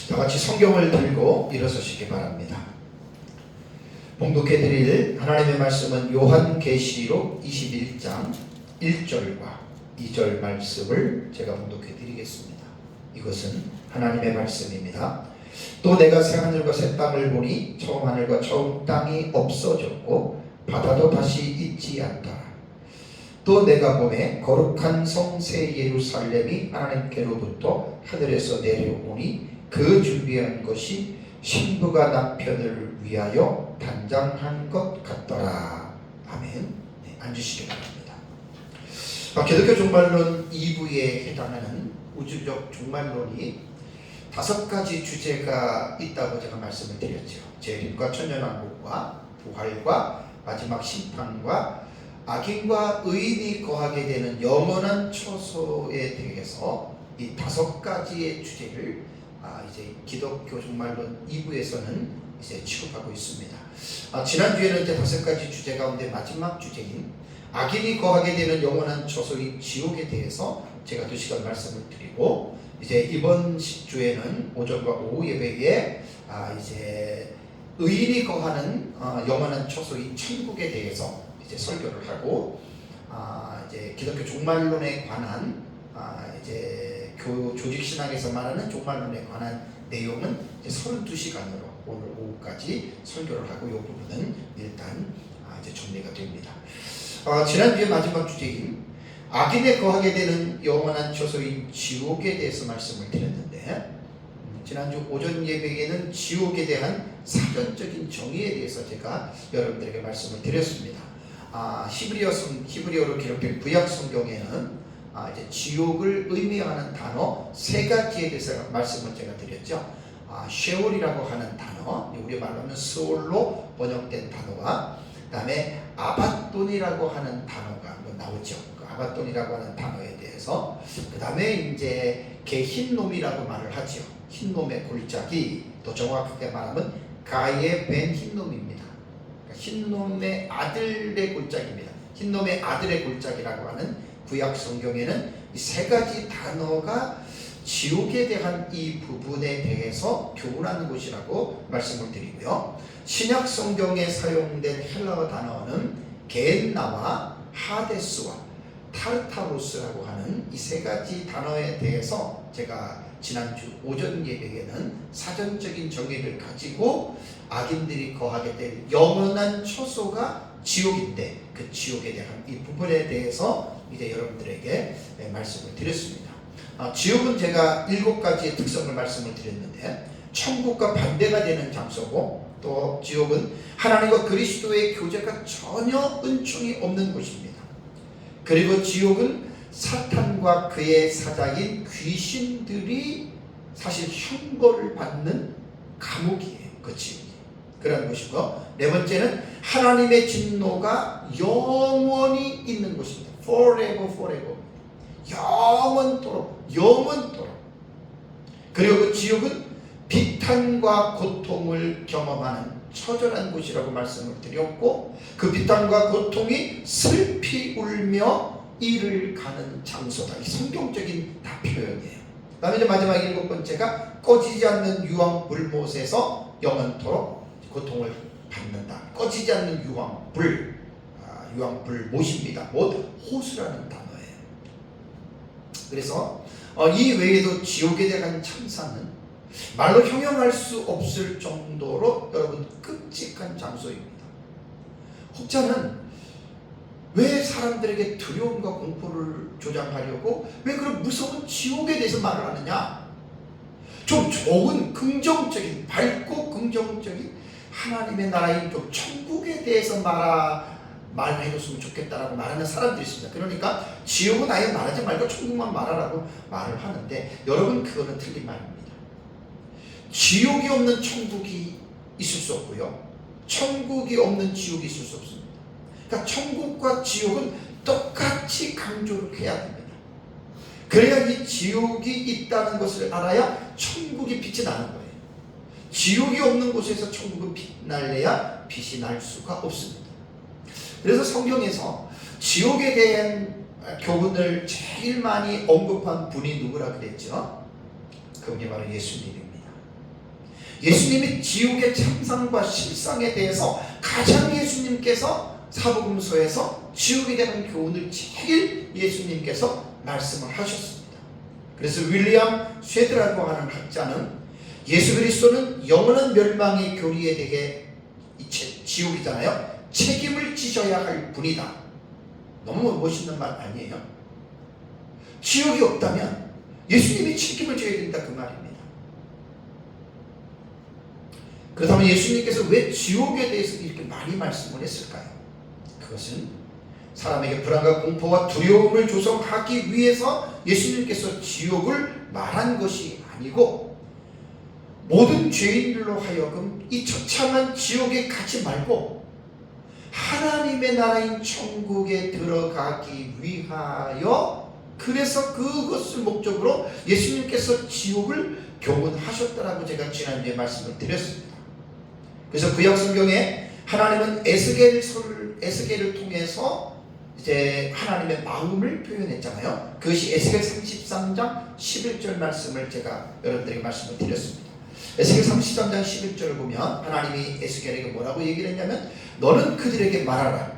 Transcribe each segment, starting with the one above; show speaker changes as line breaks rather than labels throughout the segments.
다 같이 성경을 들고 일어서시기 바랍니다. 봉독해 드릴 하나님의 말씀은 요한계시록 21장 1절과 2절 말씀을 제가 봉독해 드리겠습니다. 이것은 하나님의 말씀입니다. 또 내가 새하늘과 새 땅을 보니 처음 하늘과 처음 땅이 없어졌고 바다도 다시 있지 않더라. 또 내가 보매 거룩한 성 새 예루살렘이 하나님께로부터 하늘에서 내려오니 그 준비한 것이 신부가 남편을 위하여 단장한 것 같더라. 아멘. 네, 앉으시기 바랍니다. 기독교 종말론 2부에 해당하는 우주적 종말론이 5가지 주제가 있다고 제가 말씀을 드렸죠. 재림과 천년왕국과 부활과 마지막 심판과 악인과 의인이 거하게 되는 영원한 처소에 대해서 이 5가지의 주제를 이제 기독교 종말론 2부에서는 이제 취급하고 있습니다. 지난주에는 이제 5가지 주제 가운데 마지막 주제인 악인이 거하게 되는 영원한 처소인 지옥에 대해서 제가 2시간 말씀을 드리고, 이제 이번 주에는 오전과 오후 예배에 이제 의인이 거하는 영원한 처소인 천국에 대해서 이제 설교를 하고, 이제 기독교 종말론에 관한 이제 조직 신학에서 말하는 종말론에 관한 내용은 이제 32시간으로 오늘 오후까지 설교를 하고, 이 부분은 일단 이제 정리가 됩니다. 지난주에 마지막 주제인 악인에 거하게 되는 영원한 처소인 지옥에 대해서 말씀을 드렸는데, 지난주 오전 예배에는 지옥에 대한 사전적인 정의에 대해서 제가 여러분들에게 말씀을 드렸습니다. 히브리어로 기록된 구약 성경에는 이제 지옥을 의미하는 단어 3가지에 대해서 말씀을 제가 드렸죠. 쉐올이라고 하는 단어, 우리 말로는 스올로 번역된 단어와, 그 다음에 아바돈이라고 하는 단어가 나오죠. 그 아바돈이라고 하는 단어에 대해서, 그 다음에 이제 흰놈이라고 말을 하죠. 흰놈의 골짜기, 또 정확하게 말하면 가의 벤 흰놈입니다. 흰놈의 아들의 골짜기입니다. 흰놈의 아들의 골짜기라고 하는 구약 성경에는 이 3가지 단어가 지옥에 대한 이 부분에 대해서 교훈하는 것이라고 말씀을 드리고요. 신약 성경에 사용된 헬라어 단어는 겐나와 하데스와 타르타로스라고 하는 이 3가지 단어에 대해서 제가 지난주 오전 예배에는 사전적인 정의를 가지고 악인들이 거하게 될 영원한 처소가 지옥인데, 그 지옥에 대한 이 부분에 대해서 이제 여러분들에게 말씀을 드렸습니다. 지옥은 제가 7가지의 특성을 말씀을 드렸는데, 천국과 반대가 되는 장소고, 또 지옥은 하나님과 그리스도의 교제가 전혀 은총이 없는 곳입니다. 그리고 지옥은 사탄과 그의 사자인 귀신들이 사실 형벌을 받는 감옥이에요. 그 지옥이 그런 곳이고, 4번째는 하나님의 진노가 영원히 있는 곳입니다. forever forever, 영원토록. 그리고 그 지옥은 비탄과 고통을 경험하는 처절한 곳이라고 말씀을 드렸고, 그 비탄과 고통이 슬피 울며 이를 가는 장소다. 이 성경적인 다 표현이에요. 그 다음에 이제 마지막 7번째가 꺼지지 않는 유황 불못에서 영원토록 고통을 받는다. 꺼지지 않는 유황불, 유황불못입니다. 못, 호수라는 단어예요. 그래서 이 외에도 지옥에 대한 참사는 말로 형용할 수 없을 정도로 여러분 끔찍한 장소입니다. 혹자는 왜 사람들에게 두려움과 공포를 조장하려고 왜 그런 무서운 지옥에 대해서 말을 하느냐? 좀 좋은 긍정적인, 밝고 긍정적인 하나님의 나라인 좀 천국에 대해서 말해줬으면 좋겠다라고 말하는 사람들이 있습니다. 그러니까 지옥은 아예 말하지 말고 천국만 말하라고 말을 하는데, 여러분 그거는 틀린 말입니다. 지옥이 없는 천국이 있을 수 없고요, 천국이 없는 지옥이 있을 수 없습니다. 그러니까 천국과 지옥은 똑같이 강조를 해야 됩니다. 그래야 이 지옥이 있다는 것을 알아야 천국이 빛이 나는 거예요. 지옥이 없는 곳에서 천국은 빛날래야 빛이 날 수가 없습니다. 그래서 성경에서 지옥에 대한 교훈을 제일 많이 언급한 분이 누구라 그랬죠? 그분이 바로 예수님입니다. 예수님이 지옥의 참상과 실상에 대해서 가장 예수님께서 사복음서에서 지옥에 대한 교훈을 제일 예수님께서 말씀을 하셨습니다. 그래서 윌리엄 쉐드라고 하는 학자는 예수 그리스도는 영원한 멸망의 교리에 대해 지옥이잖아요. 책임을 지셔야 할 분이다. 너무 멋있는 말 아니에요? 지옥이 없다면 예수님이 책임을 져야 된다 그 말입니다. 그렇다면 예수님께서 왜 지옥에 대해서 이렇게 많이 말씀을 했을까요? 그것은 사람에게 불안과 공포와 두려움을 조성하기 위해서 예수님께서 지옥을 말한 것이 아니고 모든 죄인들로 하여금 이 처참한 지옥에 가지 말고 하나님의 나라인 천국에 들어가기 위하여, 그래서 그것을 목적으로 예수님께서 지옥을 교훈하셨다라고 제가 지난주에 말씀을 드렸습니다. 그래서 구약 성경에 하나님은 에스겔을 통해서 이제 하나님의 마음을 표현했잖아요. 그것이 에스겔 33장 11절 말씀을 제가 여러분들에게 말씀을 드렸습니다. 에스겔 33장 11절을 보면 하나님이 에스겔에게 뭐라고 얘기를 했냐면, 너는 그들에게 말하라.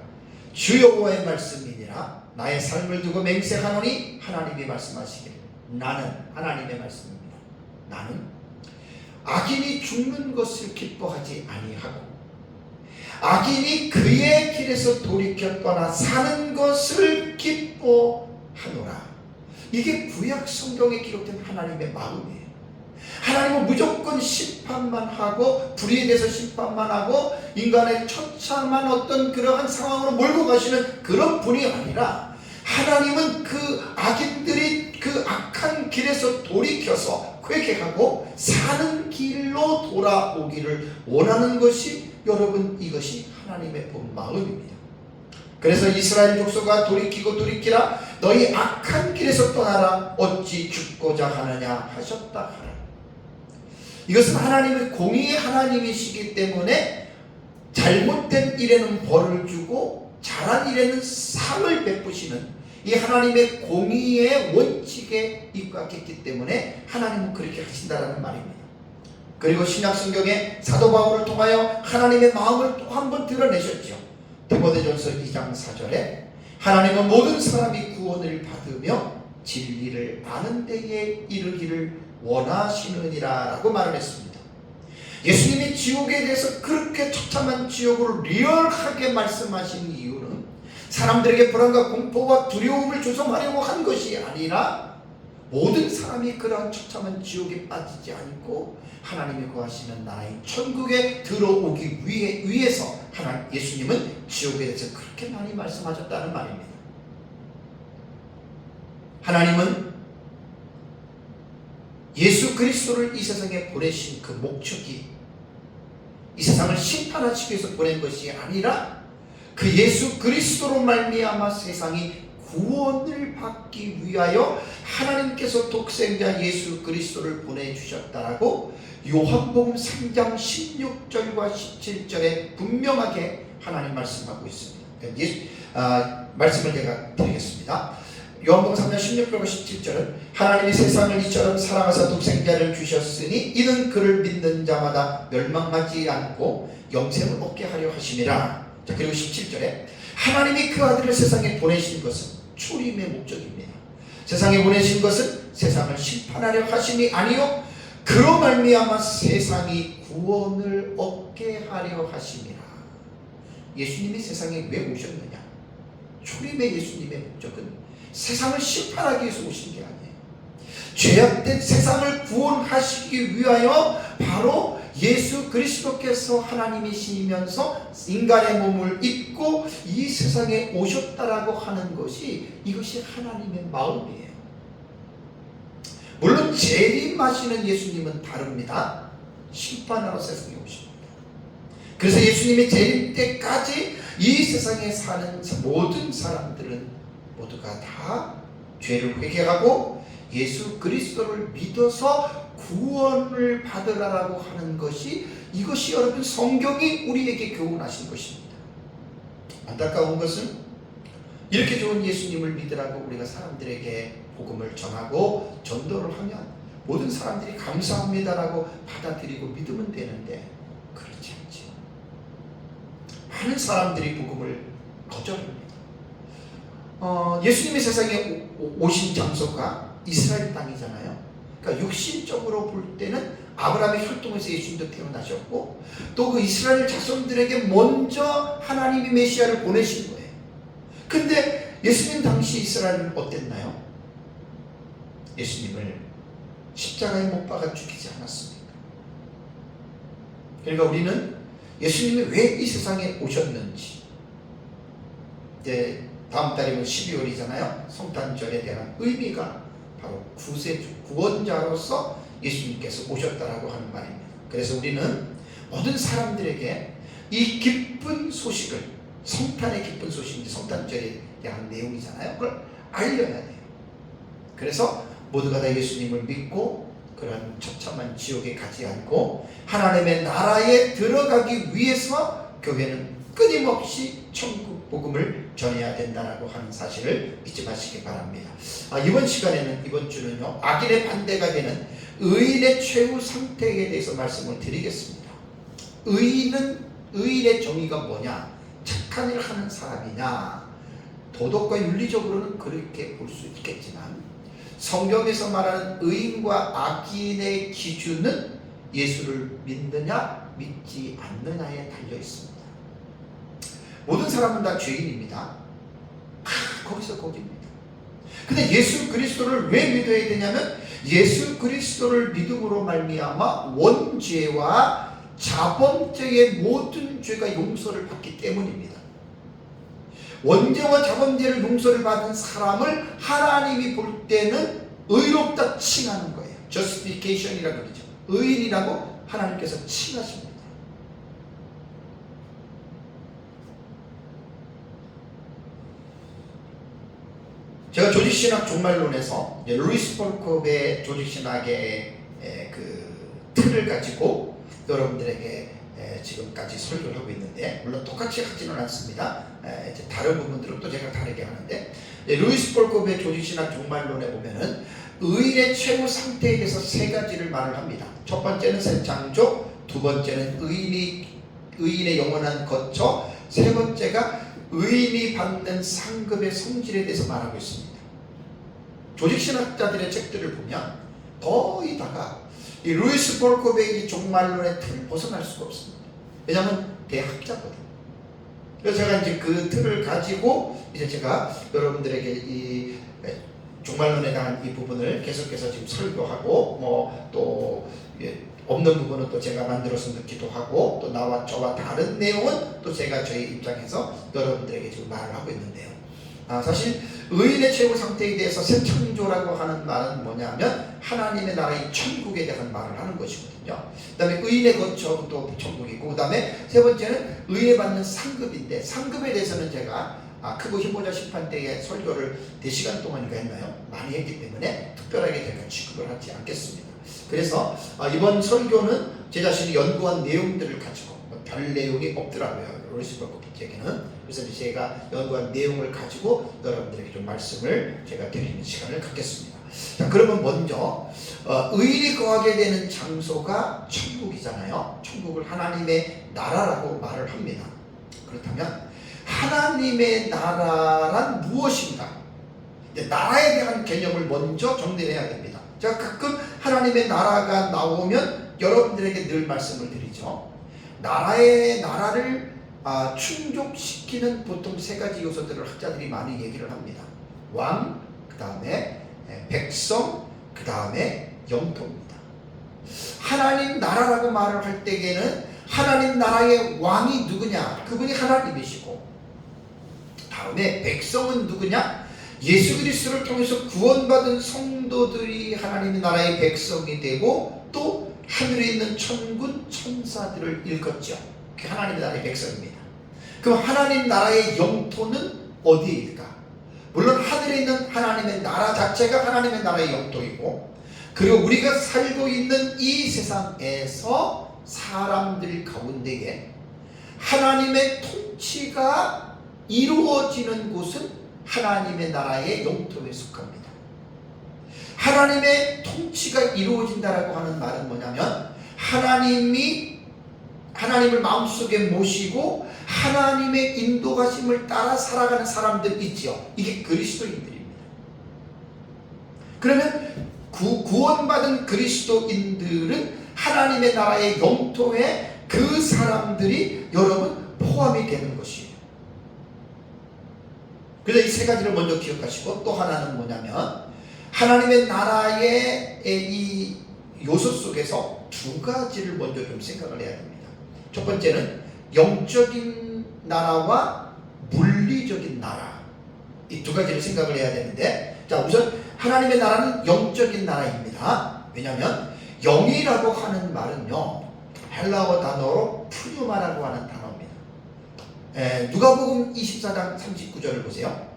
주 여호와의 말씀이니라. 나의 삶을 두고 맹세하노니, 하나님이 말씀하시기를, 나는, 하나님의 말씀입니다, 나는 악인이 죽는 것을 기뻐하지 아니하고 악인이 그의 길에서 돌이켜 떠나 사는 것을 기뻐하노라. 이게 구약 성경에 기록된 하나님의 마음이에요. 하나님은 무조건 심판만 하고 불의에 대해서 심판만 하고 인간의 처참한 어떤 그러한 상황으로 몰고 가시는 그런 분이 아니라, 하나님은 그 악인들이 그 악한 길에서 돌이켜서 회개하고 사는 길로 돌아오기를 원하는 것이, 여러분, 이것이 하나님의 본 마음입니다. 그래서 이스라엘 족속아 돌이키라. 너희 악한 길에서 떠나라. 어찌 죽고자 하느냐 하셨다 하라. 이것은 하나님의 공의의 하나님이시기 때문에 잘못된 일에는 벌을 주고 잘한 일에는 상을 베푸시는 이 하나님의 공의의 원칙에 입각했기 때문에 하나님은 그렇게 하신다라는 말입니다. 그리고 신약 성경에 사도 바울을 통하여 하나님의 마음을 또 한 번 드러내셨죠. 디모데전서 2장 4절에 하나님은 모든 사람이 구원을 받으며 진리를 아는 데에 이르기를 원하시느니라 라고 말을 했습니다. 예수님이 지옥에 대해서 그렇게 처참한 지옥을 리얼하게 말씀하신 이유는 사람들에게 불안과 공포와 두려움을 조성하려고 한 것이 아니라, 모든 사람이 그러한 처참한 지옥에 빠지지 않고 하나님이 거하시는 나라인 천국에 들어오기 위해서 예수님은 지옥에 대해서 그렇게 많이 말씀하셨다는 말입니다. 하나님은 예수 그리스도를 이 세상에 보내신 그 목적이 이 세상을 심판하시기 위해서 보낸 것이 아니라, 그 예수 그리스도로 말미암아 세상이 구원을 받기 위하여 하나님께서 독생자 예수 그리스도를 보내주셨다라고 요한복음 3장 16절과 17절에 분명하게 하나님 말씀하고 있습니다. 말씀을 제가 드리겠습니다. 요한복음 3장 16절과 17절은 하나님이 세상을 이처럼 사랑하사 독생자를 주셨으니 이는 그를 믿는 자마다 멸망하지 않고 영생을 얻게 하려 하심이라. 자, 그리고 17절에 하나님이 그 아들을 세상에 보내신 것은 초림의 목적입니다. 세상에 보내신 것은 세상을 심판하려 하심이 아니요 그로 말미암아 세상이 구원을 얻게 하려 하심이라. 예수님이 세상에 왜 오셨느냐? 초림의 예수님의 목적은 세상을 심판하기 위해서 오신 게 아니에요. 죄악된 세상을 구원하시기 위하여 바로 예수 그리스도께서 하나님이시면서 인간의 몸을 입고 이 세상에 오셨다라고 하는 것이, 이것이 하나님의 마음이에요. 물론 재림하시는 예수님은 다릅니다. 심판하러 세상에 오십니다. 그래서 예수님이 재림 때까지 이 세상에 사는 모든 사람들은 모두가 다 죄를 회개하고 예수 그리스도를 믿어서 구원을 받으라라고 하는 것이, 이것이 여러분 성경이 우리에게 교훈하신 것입니다. 안타까운 것은 이렇게 좋은 예수님을 믿으라고 우리가 사람들에게 복음을 전하고 전도를 하면 모든 사람들이 감사합니다라고 받아들이고 믿으면 되는데 그렇지 않죠. 많은 사람들이 복음을 거절합니다. 예수님이 세상에 오신 장소가 이스라엘 땅이잖아요. 그러니까 육신적으로 볼 때는 아브라함의 혈통에서 예수님도 태어나셨고 또 그 이스라엘 자손들에게 먼저 하나님이 메시아를 보내신 거예요. 근데 예수님 당시 이스라엘은 어땠나요? 예수님을 십자가에 못 박아 죽이지 않았습니까? 그러니까 우리는 예수님이 왜 이 세상에 오셨는지, 이제 다음 달이면 12월이잖아요. 성탄절에 대한 의미가 바로 구세주, 구원자로서 예수님께서 오셨다라고 하는 말입니다. 그래서 우리는 모든 사람들에게 이 기쁜 소식을, 성탄의 기쁜 소식인지 성탄절에 대한 내용이잖아요. 그걸 알려야 돼요. 그래서 모두가 다 예수님을 믿고 그런 처참한 지옥에 가지 않고 하나님의 나라에 들어가기 위해서 교회는 끊임없이 천국 복음을 전해야 된다라고 하는 사실을 잊지 마시기 바랍니다. 이번 시간에는, 이번 주는요, 악인의 반대가 되는 의인의 최후 상태에 대해서 말씀을 드리겠습니다. 의인의 정의가 뭐냐? 착한 일을 하는 사람이냐? 도덕과 윤리적으로는 그렇게 볼 수 있겠지만 성경에서 말하는 의인과 악인의 기준은 예수를 믿느냐 믿지 않느냐에 달려 있습니다. 모든 사람은 다 죄인입니다. 거기서 거기입니다. 근데 예수 그리스도를 왜 믿어야 되냐면 예수 그리스도를 믿음으로 말미암아 원죄와 자범죄의 모든 죄가 용서를 받기 때문입니다. 원죄와 자범죄를 용서를 받은 사람을 하나님이 볼 때는 의롭다 칭하는 거예요. justification이라고 그러죠. 의인이라고 하나님께서 칭하십니다. 제가 조직신학 종말론에서 루이스 폴컵의 조직신학의 그 틀을 가지고 여러분들에게 지금까지 설교를 하고 있는데, 물론 똑같이 하지는 않습니다. 이제 다른 부분들은 또 제가 다르게 하는데, 루이스 폴컵의 조직신학 종말론에 보면은 의인의 최후 상태에 대해서 세 가지를 말을 합니다. 첫 번째는 새 창조, 두 번째는 의인의 영원한 거처, 세 번째가 의인이 받는 상급의 성질에 대해서 말하고 있습니다. 조직신학자들의 책들을 보면 거의 다가 이 루이스 폴컵의 이 종말론의 틀을 벗어날 수가 없습니다. 왜냐하면 대학자거든요. 그래서 제가 이제 그 틀을 가지고 이제 제가 여러분들에게 이 종말론에 대한 이 부분을 계속해서 지금 설교하고, 뭐 또 없는 부분은 또 제가 만들어서 넣기도 하고, 또 나와 저와 다른 내용은 또 제가 저희 입장에서 여러분들에게 지금 말을 하고 있는데요. 사실 의인의 최고 상태에 대해서 새 창조라고 하는 말은 뭐냐면 하나님의 나라의 천국에 대한 말을 하는 것이거든요. 그 다음에 의인의 거처도 천국이고, 그 다음에 세 번째는 의인이 받는 상급인데, 상급에 대해서는 제가 크고 힘보자 심판 때에 설교를 4시간 동안인가 했나요? 많이 했기 때문에 특별하게 제가 취급을 하지 않겠습니다. 그래서 이번 설교는 제 자신이 연구한 내용들을 가지고 별 내용이 없더라고요. 루이스 폴컵에게는. 그래서 제가 연구한 내용을 가지고 여러분들에게 좀 말씀을 제가 드리는 시간을 갖겠습니다. 자, 그러면 먼저 의인이 거하게 되는 장소가 천국이잖아요. 천국을 하나님의 나라라고 말을 합니다. 그렇다면 하나님의 나라란 무엇인가? 나라에 대한 개념을 먼저 정리해야 됩니다. 제가 가끔 하나님의 나라가 나오면 여러분들에게 늘 말씀을 드리죠. 나라를 충족시키는 보통 세 가지 요소들을 학자들이 많이 얘기를 합니다. 왕, 그 다음에 백성, 그 다음에 영토입니다. 하나님 나라라고 말을 할 때에는 하나님 나라의 왕이 누구냐? 그분이 하나님이시고, 다음에 백성은 누구냐? 예수 그리스도를 통해서 구원받은 성도들이 하나님의 나라의 백성이 되고, 또 하늘에 있는 천군 천사들을 일컫죠. 그게 하나님의 나라의 백성입니다. 그럼 하나님 나라의 영토는 어디일까? 물론 하늘에 있는 하나님의 나라 자체가 하나님의 나라의 영토이고, 그리고 우리가 살고 있는 이 세상에서 사람들 가운데에 하나님의 통치가 이루어지는 곳은 하나님의 나라의 영토에 속합니다. 하나님의 통치가 이루어진다라고 하는 말은 뭐냐면 하나님을 마음속에 모시고 하나님의 인도가심을 따라 살아가는 사람들 있지요. 이게 그리스도인들입니다. 그러면 구원받은 그리스도인들은 하나님의 나라의 영토에 그 사람들이 여러분 포함이 되는 것이에요. 그래서 이 세 가지를 먼저 기억하시고, 또 하나는 뭐냐면 하나님의 나라의 이 요소 속에서 두 가지를 먼저 좀 생각을 해야 됩니다. 첫 번째는 영적인 나라와 물리적인 나라, 이 두 가지를 생각을 해야 되는데, 자, 우선 하나님의 나라는 영적인 나라입니다. 왜냐하면 영이라고 하는 말은요, 헬라어 단어로 푸뉴마라고 하는 단어입니다. 누가복음 24장 39절을 보세요.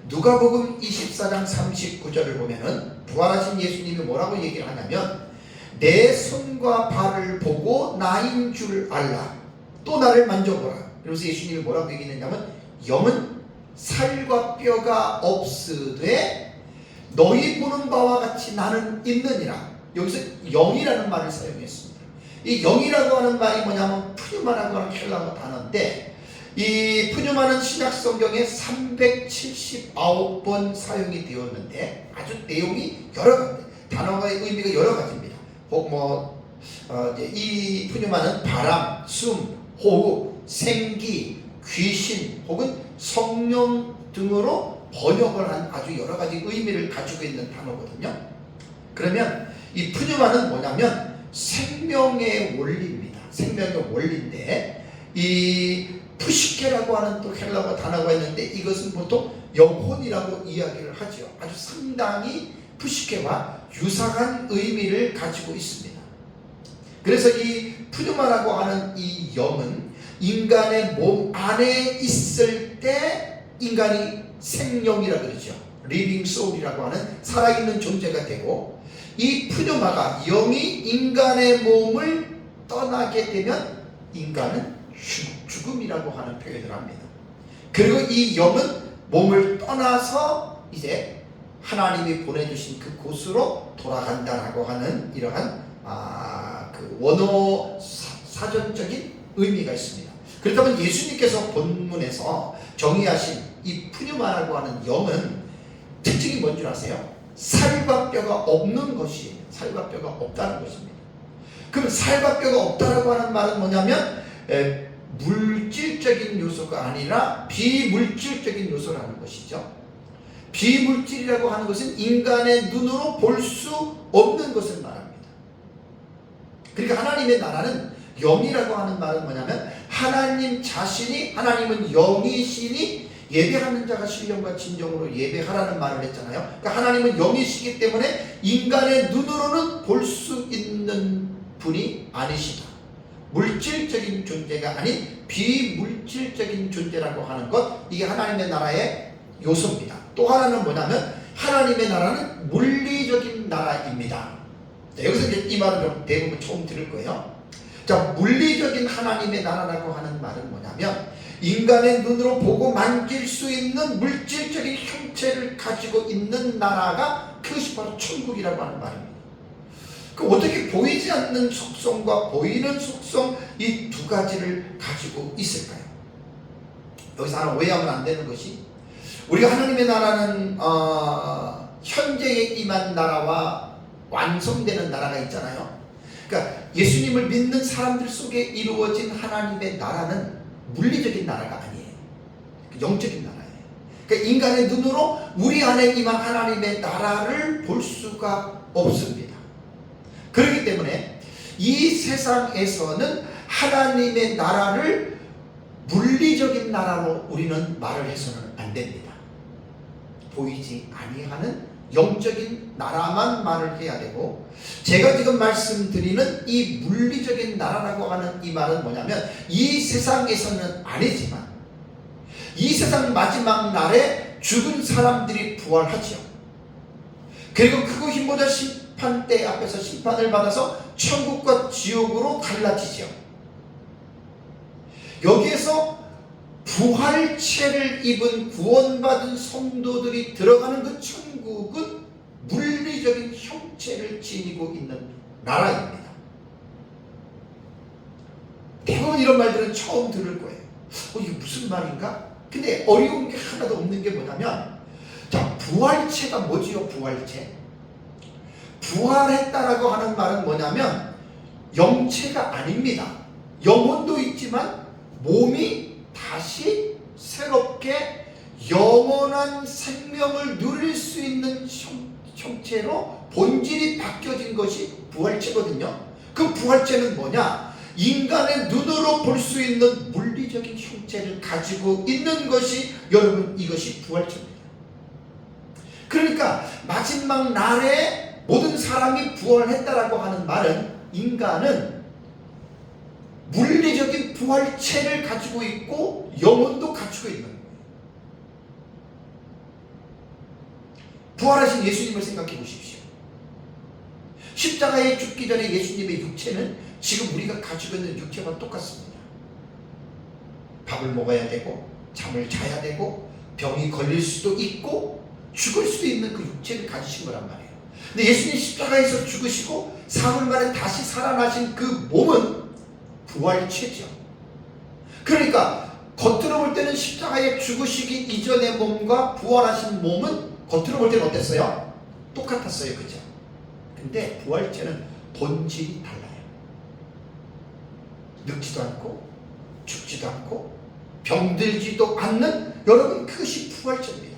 누가복음 24장 39절을 보면은 부활하신 예수님이 뭐라고 얘기를 하냐면, 내 손과 발을 보고 나인 줄 알라. 또 나를 만져보라. 그래서 예수님이 뭐라고 얘기했냐면, 영은 살과 뼈가 없으되 너희 보는 바와 같이 나는 있느니라. 여기서 영이라는 말을 사용했습니다. 이 영이라고 하는 말이 뭐냐면 푸뉴마라고 하는 헬라어 단어인데, 이 푸뉴마는 신약 성경에 379번 사용이 되었는데 아주 내용이 여러 가지, 단어의 의미가 여러 가지입니다. 이 푸뉴마는 바람, 숨, 호흡, 생기, 귀신 혹은 성령 등으로 번역을 한 아주 여러 가지 의미를 가지고 있는 단어거든요. 그러면 이 푸뉴마는 뭐냐면 생명의 원리입니다. 생명의 원리인데, 이 푸시케라고 하는 또 헬라어 단어가 있는데 이것은 보통 영혼이라고 이야기를 하죠. 아주 상당히 푸시케와 유사한 의미를 가지고 있습니다. 그래서 이 푸뉴마라고 하는 이 영은 인간의 몸 안에 있을 때 인간이 생명이라고 그러죠. 리빙 소울이라고 하는 살아있는 존재가 되고, 이 푸뉴마가 영이 인간의 몸을 떠나게 되면 인간은 죽음이라고 하는 표현을 합니다. 그리고 이 영은 몸을 떠나서 이제 하나님이 보내주신 그 곳으로 돌아간다라고 하는 이러한 그 원어 사전적인 의미가 있습니다. 그렇다면 예수님께서 본문에서 정의하신 이 푸뉴마라고 하는 영은 특징이 뭔지 아세요? 살과 뼈가 없는 것이에요. 살과 뼈가 없다는 것입니다. 그럼 살과 뼈가 없다라고 하는 말은 뭐냐면 물질적인 요소가 아니라 비물질적인 요소라는 것이죠. 비물질이라고 하는 것은 인간의 눈으로 볼 수 없는 것을 말합니다. 그러니까 하나님의 나라는 영이라고 하는 말은 뭐냐면 하나님 자신이, 하나님은 영이시니 예배하는 자가 신령과 진정으로 예배하라는 말을 했잖아요. 그러니까 하나님은 영이시기 때문에 인간의 눈으로는 볼 수 있는 분이 아니시다. 물질적인 존재가 아닌 비물질적인 존재라고 하는 것, 이게 하나님의 나라의 요소입니다. 또 하나는 뭐냐면 하나님의 나라는 물리적인 나라입니다. 자, 여기서 이제 이 말을 대부분 처음 들을 거예요. 자, 물리적인 하나님의 나라라고 하는 말은 뭐냐면 인간의 눈으로 보고 만질 수 있는 물질적인 형체를 가지고 있는 나라가, 그것이 바로 천국이라고 하는 말입니다. 그 어떻게 보이지 않는 속성과 보이는 속성, 이 두 가지를 가지고 있을까요? 여기서 하나 오해하면 안 되는 것이, 우리가 하나님의 나라는 현재에 임한 나라와 완성되는 나라가 있잖아요. 그러니까 예수님을 믿는 사람들 속에 이루어진 하나님의 나라는 물리적인 나라가 아니에요. 영적인 나라예요. 그러니까 인간의 눈으로 우리 안에 임한 하나님의 나라를 볼 수가 없습니다. 그렇기 때문에 이 세상에서는 하나님의 나라를 물리적인 나라로 우리는 말을 해서는 안 됩니다. 보이지 아니하는 영적인 나라만 말을 해야 되고, 제가 지금 말씀드리는 이 물리적인 나라라고 하는 이 말은 뭐냐면 이 세상에서는 아니지만 이 세상 마지막 날에 죽은 사람들이 부활하죠. 그리고 크고 힘보다 심판대 앞에서 심판을 받아서 천국과 지옥으로 갈라지죠. 여기에서 부활체를 입은 구원받은 성도들이 들어가는 그 천국은 물리적인 형체를 지니고 있는 나라입니다. 대부분 이런 말들은 처음 들을 거예요. 이게 무슨 말인가? 근데 어려운 게 하나도 없는 게 뭐냐면, 자, 부활체가 뭐지요? 부활체. 부활했다라고 하는 말은 뭐냐면 영체가 아닙니다. 영혼도 있지만 몸이 다시 새롭게 영원한 생명을 누릴 수 있는 형체로 본질이 바뀌어진 것이 부활체거든요. 그 부활체는 뭐냐? 인간의 눈으로 볼 수 있는 물리적인 형체를 가지고 있는 것이, 여러분, 이것이 부활체입니다. 그러니까 마지막 날에 모든 사람이 부활했다라고 하는 말은, 인간은 물리적인 부활체를 가지고 있고 영혼도 가지고 있는 거예요. 부활하신 예수님을 생각해 보십시오. 십자가에 죽기 전에 예수님의 육체는 지금 우리가 가지고 있는 육체와 똑같습니다. 밥을 먹어야 되고 잠을 자야 되고 병이 걸릴 수도 있고 죽을 수도 있는 그 육체를 가지신 거란 말이에요. 근데 예수님 십자가에서 죽으시고 사흘 만에 다시 살아나신 그 몸은 부활체죠. 그러니까 겉으로 볼 때는 십자가에 죽으시기 이전의 몸과 부활하신 몸은 겉으로 볼 때는 어땠어요? 똑같았어요. 그죠? 근데 부활체는 본질이 달라요. 늙지도 않고 죽지도 않고 병들지도 않는, 여러분, 그것이 부활체입니다.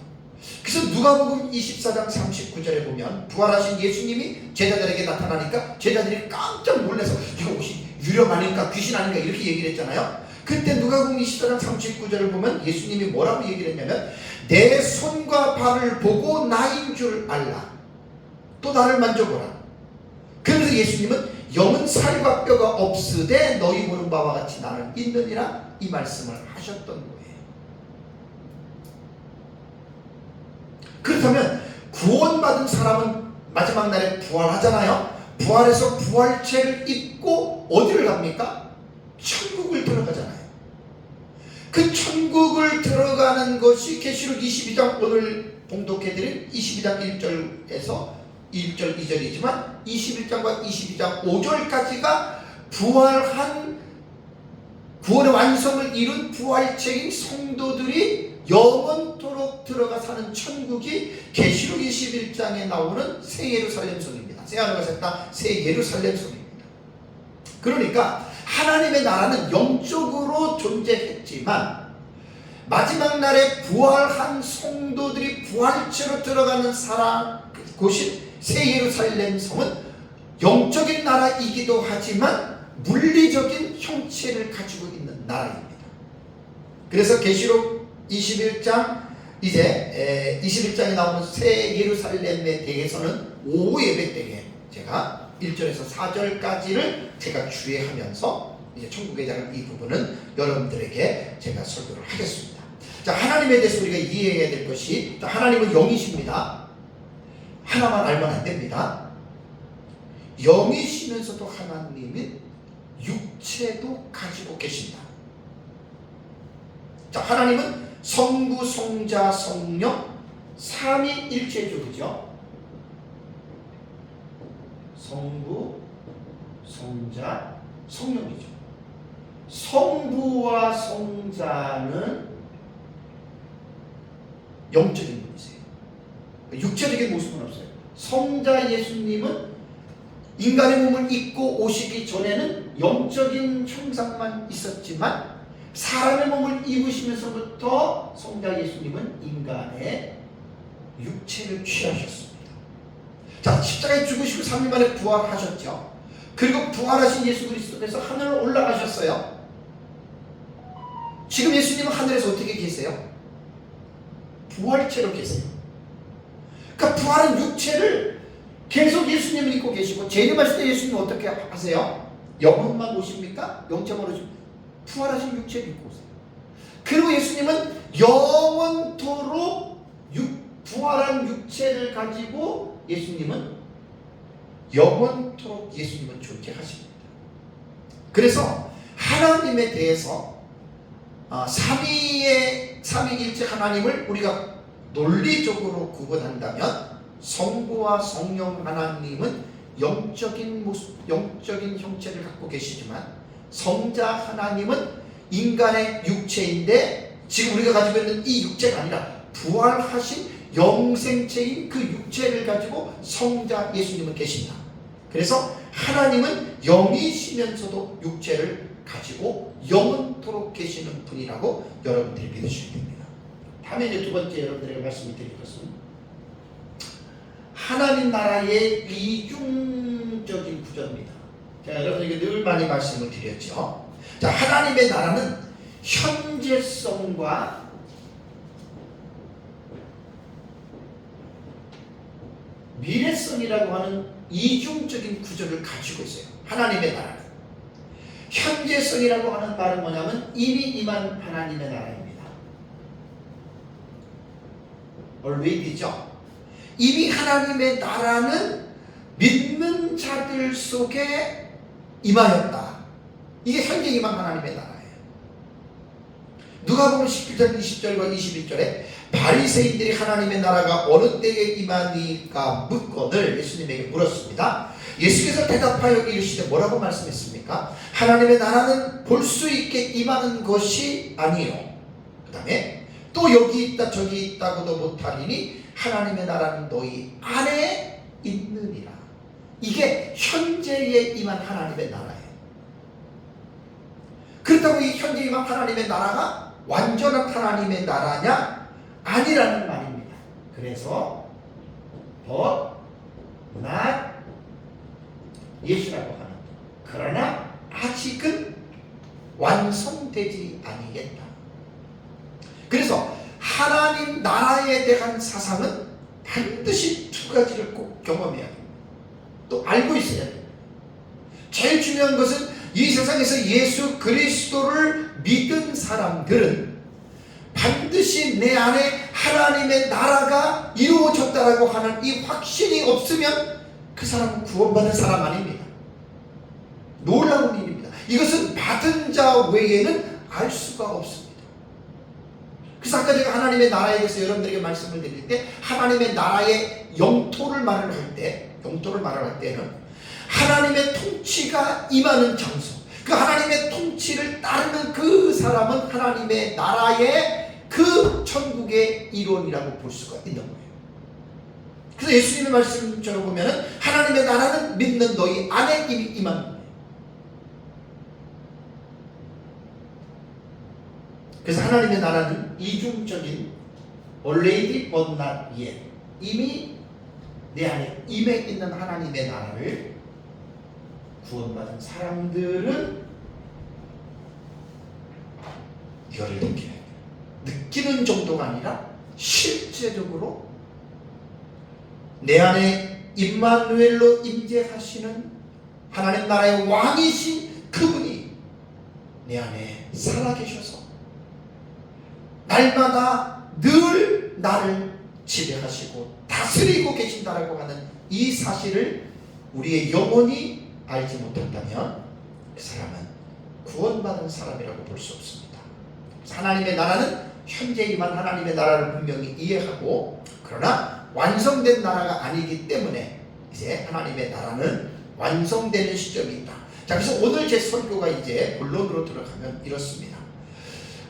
그래서 누가복음 24장 39절에 보면 부활하신 예수님이 제자들에게 나타나니까 제자들이 깜짝 놀라서 이거 혹시 유령 아닌가 귀신 아닌가 이렇게 얘기를 했잖아요. 그때 누가복음 24장 39절을 보면 예수님이 뭐라고 얘기를 했냐면, 내 손과 발을 보고 나인 줄 알라. 또 나를 만져보라. 그래서 예수님은 영은 살과 뼈가 없으되 너희 보는 바와 같이 나는 있느니라, 이 말씀을 하셨던 거예요. 그렇다면 구원받은 사람은 마지막 날에 부활하잖아요. 부활해서 부활체를 입고 어디를 갑니까? 천국을 들어가잖아요. 그 천국을 들어가는 것이 계시록 22장, 오늘 봉독해드린 22장 1절에서 1절 2절이지만 21장과 22장 5절까지가 부활한, 구원의 완성을 이룬 부활체인 성도들이 영원토록 들어가 사는 천국이 계시록 21장에 나오는 새 예루살렘 성입니다. 새 하늘과 새 땅, 새 예루살렘 성입니다. 그러니까 하나님의 나라는 영적으로 존재했지만 마지막 날에 부활한 성도들이 부활체로 들어가는 곳이 새 예루살렘 성은 영적인 나라이기도 하지만 물리적인 형체를 가지고 있는 나라입니다. 그래서 계시록 21장, 이제 21장에 나오는 새 예루살렘에 대해서는 오후 예배 때에 제가 1절에서 4절까지를 제가 주의하면서 이제 천국에 대한 이 부분은 여러분들에게 제가 설교를 하겠습니다. 자, 하나님에 대해서 우리가 이해해야 될 것이, 하나님은 영이십니다. 하나만 알면 안 됩니다. 영이시면서도 하나님은 육체도 가지고 계신다. 자, 하나님은 성부, 성자, 성령 삼위일체주죠. 성부, 성자, 성령이죠. 성부와 성자는 영적인 분이세요. 육체적인 모습은 없어요. 성자 예수님은 인간의 몸을 입고 오시기 전에는 영적인 형상만 있었지만 사람의 몸을 입으시면서부터 성자 예수님은 인간의 육체를 취하셨습니다. 자, 십자가에 죽으시고 3일 만에 부활하셨죠. 그리고 부활하신 예수 그리스도께서 하늘로 올라가셨어요. 지금 예수님은 하늘에서 어떻게 계세요? 부활체로 계세요. 그러니까 부활한 육체를 계속 예수님을 입고 계시고, 재림하실 때 예수님은 어떻게 하세요? 영혼만 오십니까? 영체만 오십니까? 부활하신 육체를 입고 오세요. 그리고 예수님은 영원토록 부활한 육체를 가지고 예수님은 영원토록 예수님은 존재하십니다. 그래서 하나님에 대해서 삼위일체 하나님을 우리가 논리적으로 구분한다면 성부와 성령 하나님은 영적인 모습, 영적인 형체를 갖고 계시지만 성자 하나님은 인간의 육체인데 지금 우리가 가지고 있는 이 육체가 아니라 부활하신 영생체인 그 육체를 가지고 성자 예수님은 계십니다. 그래서 하나님은 영이시면서도 육체를 가지고 영원토록 계시는 분이라고 여러분들이 믿으셔야 됩니다. 다음에 이제 두 번째 여러분들에게 말씀을 드릴 것은 하나님 나라의 이중적인 구조입니다. 제가 여러분에게 늘 많이 말씀을 드렸죠. 자, 하나님의 나라는 현재성과 미래성이라고 하는 이중적인 구조를 가지고 있어요. 하나님의 나라는 현재성이라고 하는 말은 뭐냐면 이미 임한 하나님의 나라입니다. already죠. 이미 하나님의 나라는 믿는 자들 속에 임하였다. 이게 현재 임한 하나님의 나라예요. 누가복음 11장 20절과 21절에 바리새인들이 하나님의 나라가 어느 때에 임하니까 묻거늘 예수님에게 물었습니다. 예수께서 대답하여 이르시되 뭐라고 말씀했습니까? 하나님의 나라는 볼 수 있게 임하는 것이 아니요. 그 다음에 또 여기 있다 저기 있다고도 못하리니 하나님의 나라는 너희 안에 있느니라. 이게 현재에 임한 하나님의 나라예요. 그렇다고 이 현재 임한 하나님의 나라가 완전한 하나님의 나라냐? 아니라는 말입니다. 그래서 but not yet이라고 하는, 그러나 아직은 완성되지 아니겠다. 그래서 하나님 나라에 대한 사상은 반드시 두 가지를 꼭 경험해야 됩니다. 또 알고 있어야 됩니다. 제일 중요한 것은 이 세상에서 예수 그리스도를 믿은 사람들은 반드시 내 안에 하나님의 나라가 이루어졌다라고 하는 이 확신이 없으면 그 사람은 구원받은 사람 아닙니다. 놀라운 일입니다. 이것은 받은 자 외에는 알 수가 없습니다. 그래서 아까 제가 하나님의 나라에 대해서 여러분들에게 말씀을 드릴 때 하나님의 나라의 영토를 말을 할 때는 하나님의 통치가 임하는 장소, 그 하나님의 통치를 따르는 그 사람은 하나님의 나라의 그 천국의 일원이라고 볼 수가 있는 거예요. 그래서 예수님의 말씀처럼 보면은 하나님의 나라는 믿는 너희 안에 이미 임한 거예요. 그래서 하나님의 나라는 이중적인 already but not yet, 이미 내 안에 임해 있는 하나님의 나라를 구원받은 사람들은 이거를 느끼는 정도가 아니라 실제적으로 내 안에 임마누엘로 임재하시는 하나님 나라의 왕이신 그분이 내 안에 살아계셔서 날마다 늘 나를 지배하시고 다스리고 계신다라고 하는 이 사실을 우리의 영혼이 알지 못한다면 그 사람은 구원받은 사람이라고 볼 수 없습니다. 하나님의 나라는 현재 임한 하나님의 나라를 분명히 이해하고, 그러나 완성된 나라가 아니기 때문에 이제 하나님의 나라는 완성되는 시점이 있다. 자, 그래서 오늘 제 설교가 이제 본론으로 들어가면 이렇습니다.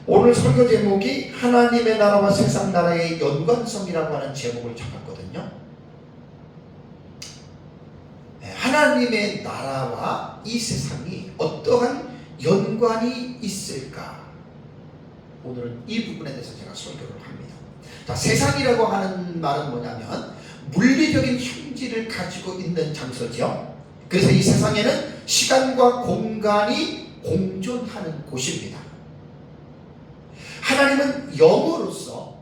오늘 설교 제목이 하나님의 나라와 세상 나라의 연관성이라고 하는 제목을 잡았거든요. 하나님의 나라와 이 세상이 어떠한 연관이 있을까? 오늘은 이 부분에 대해서 제가 설교를 합니다. 자, 세상이라고 하는 말은 뭐냐면 물리적인 형질을 가지고 있는 장소죠. 그래서 이 세상에는 시간과 공간이 공존하는 곳입니다. 하나님은 영으로서,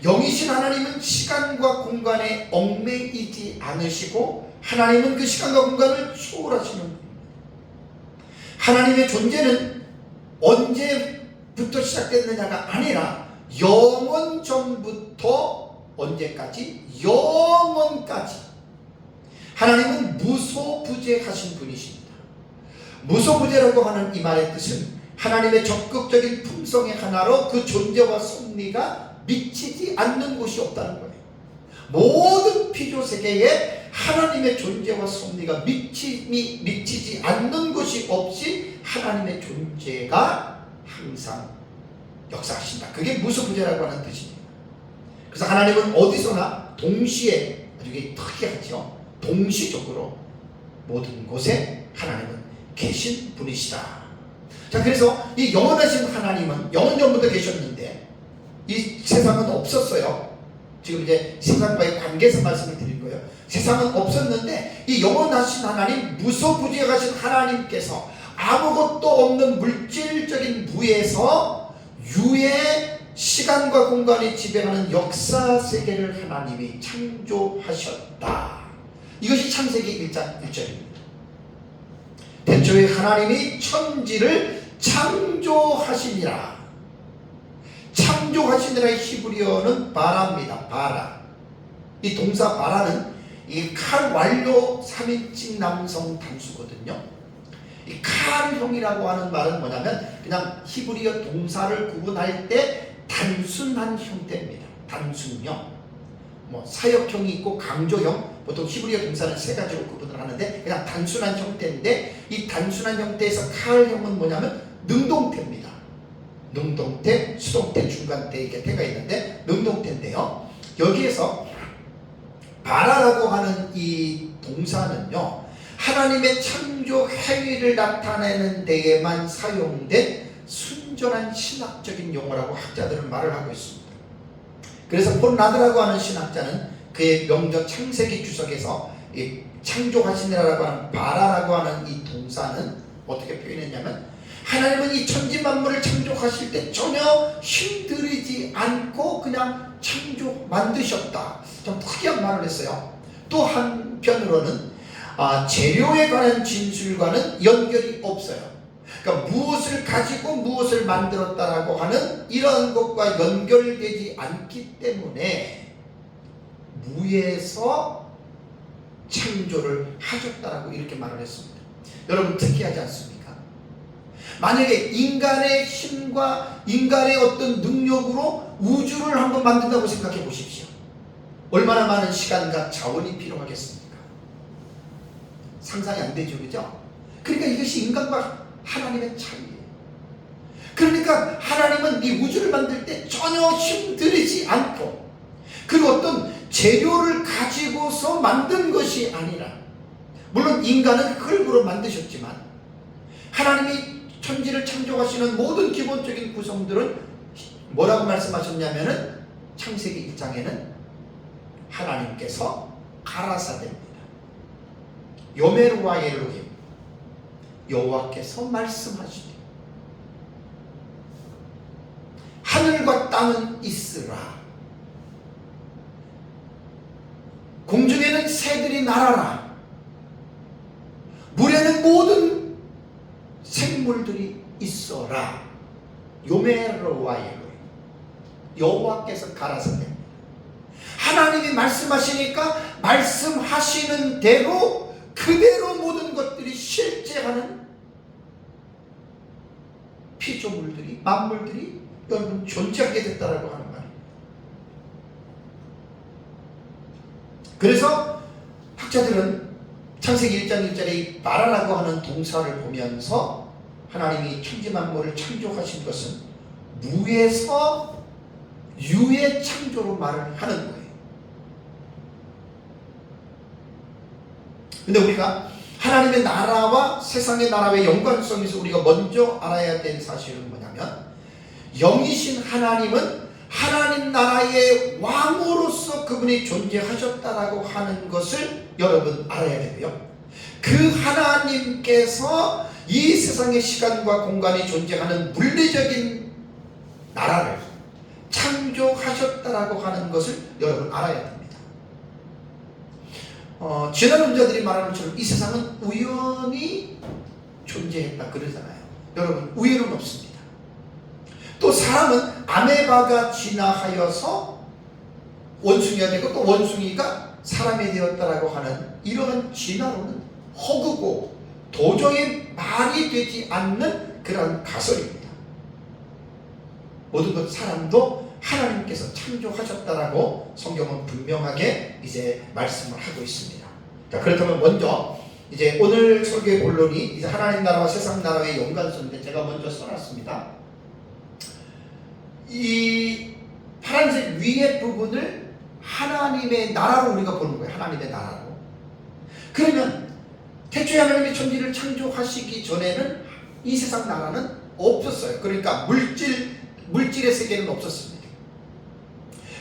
영이신 하나님은 시간과 공간에 얽매이지 않으시고 하나님은 그 시간과 공간을 초월하시는 분입니다. 하나님의 존재는 언제부터 시작됐느냐가 아니라 영원 전부터 언제까지? 영원까지. 하나님은 무소부재하신 분이십니다. 무소부재라고 하는 이 말의 뜻은 하나님의 적극적인 품성의 하나로 그 존재와 섭리가 미치지 않는 곳이 없다는 거예요. 모든 피조세계에 하나님의 존재와 섭리가 미치지 않는 것이 없이 하나님의 존재가 항상 역사하신다. 그게 무소부재라고 하는 뜻입니다. 그래서 하나님은 어디서나 동시에, 아주 특이하죠, 동시적으로 모든 곳에 하나님은 계신 분이시다. 자, 그래서 이 영원하신 하나님은 영원전부터 계셨는데 이 세상은 없었어요. 지금 이제 세상과의 관계에서 말씀을 드릴 거예요. 세상은 없었는데 이 영원하신 하나님, 무소부재하신 하나님께서 아무것도 없는 물질적인 무에서 유의 시간과 공간이 지배하는 역사 세계를 하나님이 창조하셨다. 이것이 창세기 1장 1절입니다. 대초에 하나님이 천지를 창조하시니라. 창조하시니라의 히브리어는 바라입니다. 바라. 이 동사 바라는 이 칼 완료 3인칭 남성 단수거든요. 이 칼형이라고 하는 말은 뭐냐면 그냥 히브리어 동사를 구분할 때 단순한 형태입니다. 단순형. 뭐 사역형이 있고 강조형, 보통 히브리어 동사는 세 가지로 구분을 하는데 그냥 단순한 형태인데, 이 단순한 형태에서 칼형은 뭐냐면 능동태입니다. 능동태, 수동태, 중간태, 이렇게 태가 있는데 능동태인데요. 여기에서 바라라고 하는 이 동사는요, 하나님의 창조 행위를 나타내는 데에만 사용된 순전한 신학적인 용어라고 학자들은 말을 하고 있습니다. 그래서 폰 라드라고 하는 신학자는 그의 명저 창세기 주석에서 이 창조하시니라라고 하는 바라라고 하는 이 동사는 어떻게 표현했냐면, 하나님은 이 천지 만물을 창조하실 때 전혀 힘들이지 않고 그냥 만드셨다. 좀 특이한 말을 했어요. 또 한편으로는 재료에 관한 진술과는 연결이 없어요. 그러니까 무엇을 가지고 무엇을 만들었다라고 하는 이러한 것과 연결되지 않기 때문에 무에서 창조를 하셨다라고 이렇게 말을 했습니다. 여러분, 특이하지 않습니까? 만약에 인간의 힘과 인간의 어떤 능력으로 우주를 한번 만든다고 생각해 보십시오. 얼마나 많은 시간과 자원이 필요하겠습니까? 상상이 안 되죠, 그죠? 그러니까 이것이 인간과 하나님의 차이예요. 그러니까 하나님은 이 우주를 만들 때 전혀 힘들이지 않고, 그 어떤 재료를 가지고서 만든 것이 아니라, 물론 인간은 흙으로 만드셨지만 하나님이 천지를 창조하시는 모든 기본적인 구성들은 뭐라고 말씀하셨냐면은 창세기 1장에는 하나님께서 가라사대입니다. 요메르와 엘로힘, 여호와께서 말씀하시되 하늘과 땅은 있으라, 공중에는 새들이 날아라, 물에는 모든 생물들이 있어라. 요메르와 엘로힘, 여호와께서 가라사대. 하나님이 말씀하시니까 말씀하시는 대로 그대로 모든 것들이 실제하는 피조물들이, 만물들이 여러분 존재하게 됐다라고 하는 말이에요. 그래서 학자들은 창세기 1장 1절에 이 바라라고 하는 동사를 보면서 하나님이 천지 만물을 창조하신 것은 무에서 유의 창조로 말을 하는 거예요. 근데 우리가 하나님의 나라와 세상의 나라의 연관성에서 우리가 먼저 알아야 될 사실은 뭐냐면, 영이신 하나님은 하나님 나라의 왕으로서 그분이 존재하셨다라고 하는 것을 여러분 알아야 되고요. 그 하나님께서 이 세상의 시간과 공간이 존재하는 물리적인 나라를 창조하셨다라고 하는 것을 여러분 알아야 됩니다. 진화론자들이 말하는 것처럼 이 세상은 우연히 존재했다 그러잖아요. 여러분, 우연은 없습니다. 또 사람은 아메바가 진화하여서 원숭이가 되고 또 원숭이가 사람이 되었다라고 하는 이러한 진화론은 허구고 도저히 말이 되지 않는 그런 가설입니다. 모든 것, 사람도 하나님께서 창조하셨다라고 성경은 분명하게 이제 말씀을 하고 있습니다. 자, 그렇다면 먼저 이제 오늘 설교의 본론이 이제 하나님 나라와 세상 나라의 연관성인데 제가 먼저 써놨습니다. 이 파란색 위에 부분을 하나님의 나라로 우리가 보는 거예요. 하나님의 나라로. 그러면 태초에 하나님이 천지를 창조하시기 전에는 이 세상 나라는 없었어요. 그러니까 물질의 세계는 없었습니다.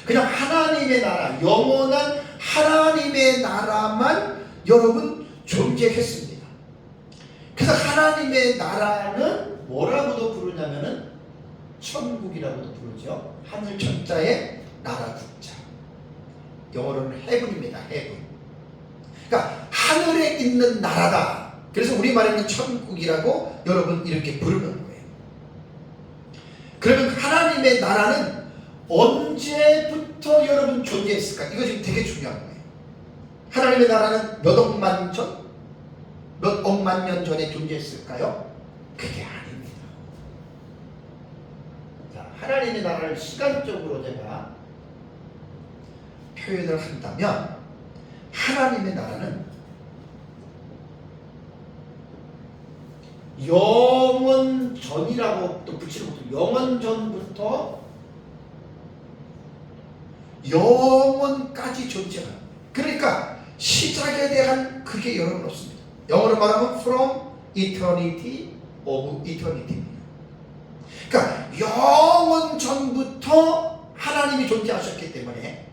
그냥 하나님의 나라, 영원한 하나님의 나라만 여러분 존재했습니다. 그래서 하나님의 나라는 뭐라고도 부르냐면은 천국이라고도 부르죠. 하늘 천자의 나라 국자. 영어로는 heaven입니다. heaven. 그러니까 하늘에 있는 나라다. 그래서 우리말에는 천국이라고 여러분 이렇게 부르는 거예요. 그러면 하나님의 나라는 언제부터 여러분 존재했을까? 이거 지금 되게 중요한 거예요. 하나님의 나라는 몇 억만 전? 몇 억만 년 전에 존재했을까요? 그게 아닙니다. 자, 하나님의 나라를 시간적으로 제가 표현을 한다면 하나님의 나라는 영원 전이라고 또 붙이는 것도 영원 전부터 영원까지 존재합니다. 그러니까 시작에 대한 그게 여러분 없습니다. 영어로 말하면 from eternity of eternity입니다. 그러니까 영원 전부터 하나님이 존재하셨기 때문에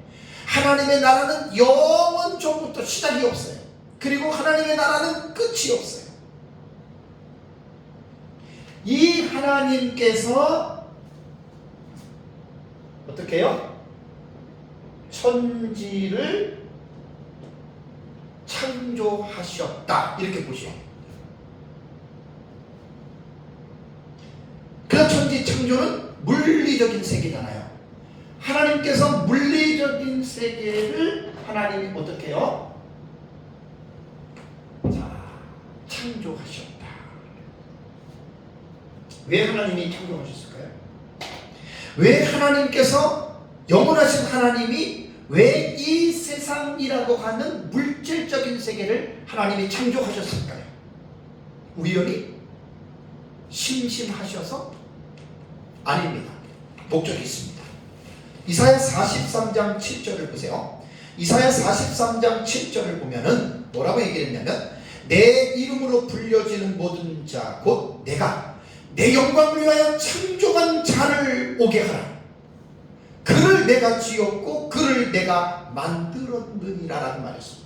하나님의 나라는 영원 전부터 시작이 없어요. 그리고 하나님의 나라는 끝이 없어요. 이 하나님께서 어떻게 해요? 천지를 창조하셨다. 이렇게 보시오. 그 천지 창조는 물리적인 세계잖아요. 하나님께서 물리적인 세계를 하나님이 어떻게 해요? 자, 창조하셨다. 왜 하나님이 창조하셨을까요? 왜 하나님께서 영원하신 하나님이 왜 이 세상이라고 하는 물질적인 세계를 하나님이 창조하셨을까요? 우연히? 심심하셔서? 아닙니다. 목적이 있습니다. 이사야 43장 7절을 보세요. 이사야 43장 7절을 보면은 뭐라고 얘기했냐면 내 이름으로 불려지는 모든 자 곧 내가 내 영광을 위하여 창조한 자를 오게 하라. 그를 내가 지었고 그를 내가 만들었느니라 라고 말했습니다.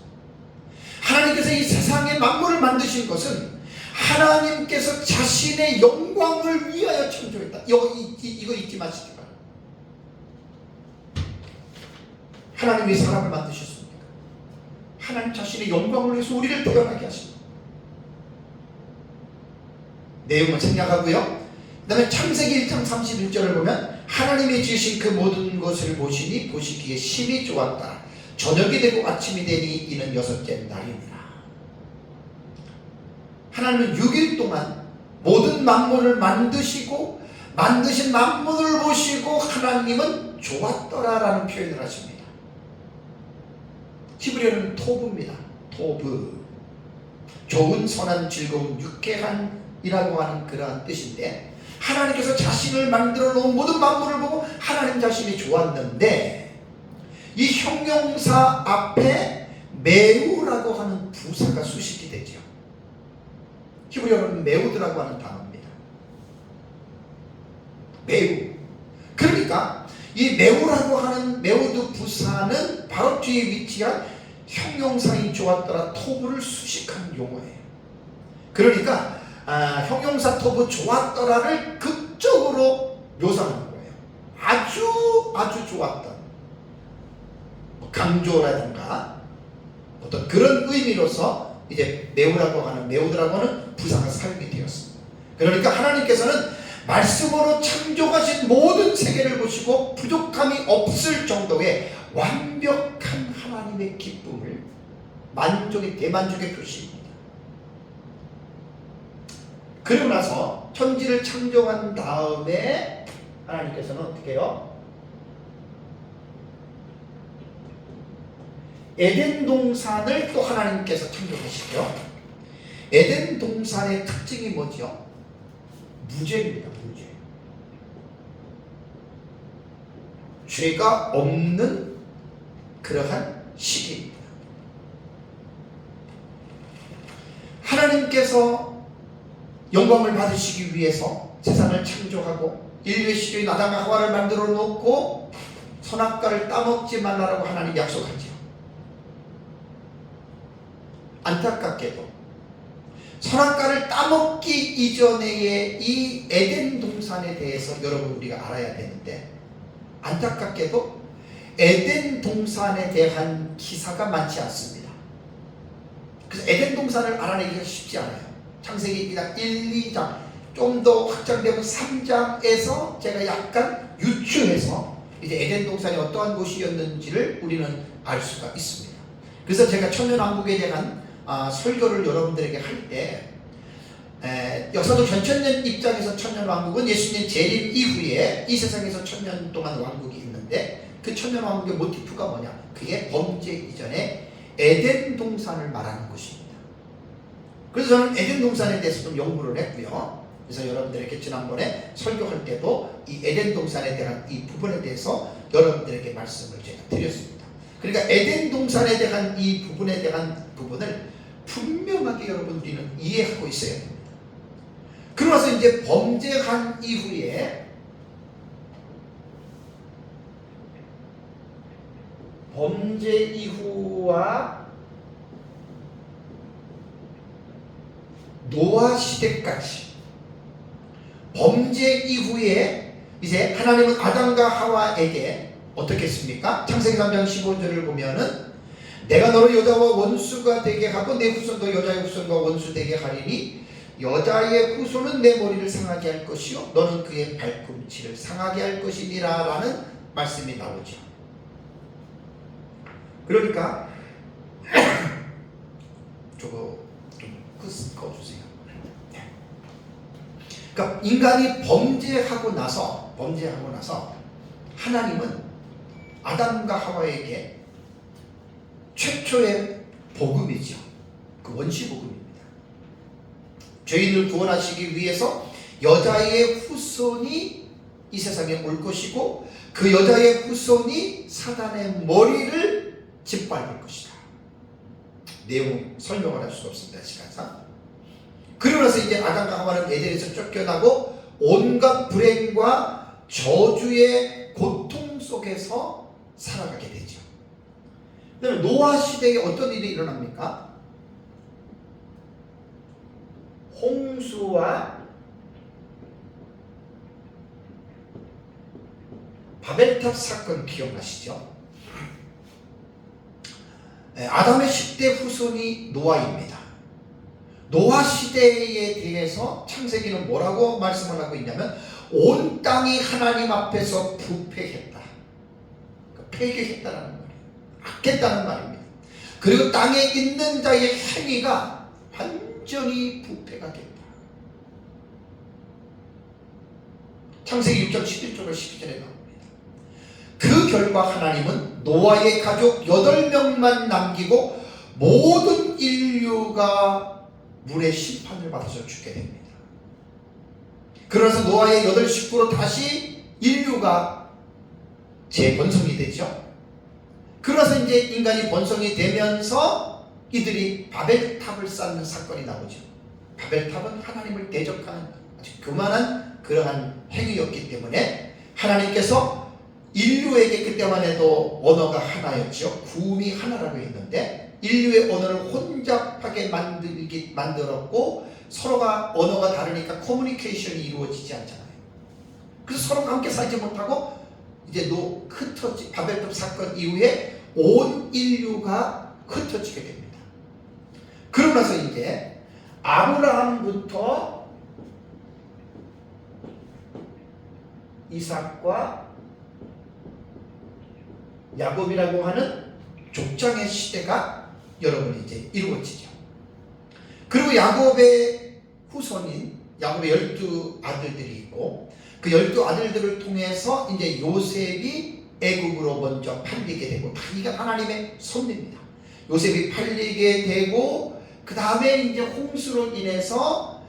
하나님께서 이 세상의 만물을 만드신 것은 하나님께서 자신의 영광을 위하여 창조했다. 이거 잊지 마시기 바랍니다. 하나님이 사람을 만드셨습니까? 하나님 자신의 영광을 위해서 우리를 태어나게 하십니다. 내용을 생략하고요. 그 다음에 창세기 1장 31절을 보면 하나님이 지으신 그 모든 것을 보시니 보시기에 심히 좋았다. 저녁이 되고 아침이 되니 이는 6째 날이니라. 하나님은 6일 동안 모든 만물을 만드시고 만드신 만물을 보시고 하나님은 좋았더라라는 표현을 하십니다. 히브리어는 토브입니다. 토브. 좋은, 선한, 즐거운, 유쾌한이라고 하는 그러한 뜻인데 하나님께서 자신을 만들어 놓은 모든 만물을 보고 하나님 자신이 좋았는데 이 형용사 앞에 매우라고 하는 부사가 수식이 되죠. 히브리어는 매우드라고 하는 단어입니다. 매우. 그러니까 이 매우라고 하는 매우드 부사는 바로 뒤에 위치한 형용사인 좋았더라 토브를 수식한 용어예요. 그러니까 형용사 토브 좋았더라를 극적으로 묘사하는 거예요. 아주 좋았던 강조라든가 어떤 그런 의미로서 이제 매우라고 하는 매우드라고 하는 부사가 사용이 되었습니다. 그러니까 하나님께서는 말씀으로 창조하신 모든 세계를 보시고 부족함이 없을 정도의 완벽한 하나님의 기쁨을 대만족의 표시입니다. 그러고 나서 천지를 창조한 다음에 하나님께서는 어떻게 해요? 에덴 동산을 또 하나님께서 창조하시죠. 에덴 동산의 특징이 뭐죠? 무죄입니다. 무죄. 죄가 없는 그러한 시기입니다. 하나님께서 영광을 받으시기 위해서 세상을 창조하고 인류의 시조인 아담과 하와를 만들어 놓고 선악과를 따먹지 말라라고 하나님 약속하죠. 안타깝게도 선악과를 따먹기 이전의 이 에덴 동산에 대해서 여러분 우리가 알아야 되는데, 안타깝게도 에덴 동산에 대한 기사가 많지 않습니다. 그래서 에덴 동산을 알아내기가 쉽지 않아요. 창세기 1, 2장 좀 더 확장되면 3장에서 제가 약간 유추해서 이제 에덴 동산이 어떠한 곳이었는지를 우리는 알 수가 있습니다. 그래서 제가 천년왕국에 대한 설교를 여러분들에게 할 때 역사도 전천년 입장에서 천년왕국은 예수님 재림 이후에 이 세상에서 천년 동안 왕국이 있는데, 그 천년왕국의 모티프가 뭐냐? 그게 범죄 이전에 에덴 동산을 말하는 것입니다. 그래서 저는 에덴 동산에 대해서 좀 연구를 했고요. 그래서 여러분들에게 지난번에 설교할 때도 이 에덴 동산에 대한 이 부분에 대해서 여러분들에게 말씀을 제가 드렸습니다. 그러니까 에덴 동산에 대한 이 부분에 대한 부분을 분명하게 여러분들은 이해하고 있어야 됩니다. 그러면서 이제 범죄한 이후에 범죄 이후와 노아 시대까지, 범죄 이후에 이제 하나님은 아담과 하와에게 어떻게 했습니까? 창세기 3장 15절을 보면은 내가 너를 여자와 원수가 되게 하고 내 후손도 여자의 후손과 원수 되게 하리니 여자의 후손은 내 머리를 상하게 할 것이요 너는 그의 발꿈치를 상하게 할 것이니라 라는 말씀이 나오죠. 그러니까 저거 좀 꺼주세요. 그러니까 인간이 범죄하고 나서 하나님은 아담과 하와에게 최초의 복음이죠. 그 원시 복음입니다. 죄인을 구원하시기 위해서 여자의 후손이 이 세상에 올 것이고 그 여자의 후손이 사단의 머리를 짓밟을 것이다. 내용 설명을 할 수가 없습니다. 시간상. 그러면서 이제 아담과 하와는 에덴에서 쫓겨나고 온갖 불행과 저주의 고통 속에서 살아가게 되죠. 그다음에 노아 시대에 어떤 일이 일어납니까? 홍수와 바벨탑 사건 기억나시죠? 아담의 10대 후손이 노아입니다. 노아 시대에 대해서 창세기는 뭐라고 말씀을 하고 있냐면 온 땅이 하나님 앞에서 부패했다. 폐괴했다라는 말이에요. 악했다는 말입니다. 그리고 땅에 있는 자의 행위가 완전히 부패가 됐다. 창세기 6장 11절과 12절에 나옵니다. 그 결과 하나님은 노아의 가족 8명만 남기고 모든 인류가 물의 심판을 받아서 죽게 됩니다. 그래서 노아의 8 식구로 다시 인류가 재번성이 되죠. 그래서 이제 인간이 번성이 되면서 이들이 바벨탑을 쌓는 사건이 나오죠. 바벨탑은 하나님을 대적하는 아주 교만한 그러한 행위였기 때문에 하나님께서 인류에게 그때만 해도 언어가 하나였죠. 구음이 하나라고 했는데 인류의 언어를 혼잡하게 만들었고 서로가 언어가 다르니까 커뮤니케이션이 이루어지지 않잖아요. 그래서 서로가 함께 살지 못하고 이제 흩어지 바벨탑 사건 이후에 온 인류가 흩어지게 됩니다. 그러고 나서 이제 아브라함부터 이삭과 야곱이라고 하는 족장의 시대가 여러분 이제 이루어지죠. 그리고 야곱의 후손인 야곱의 12아들들이 있고 그 12아들들을 통해서 이제 요셉이 애굽으로 먼저 팔리게 되고 다 이게 하나님의 섭리입니다. 요셉이 팔리게 되고 그 다음에 이제 홍수로 인해서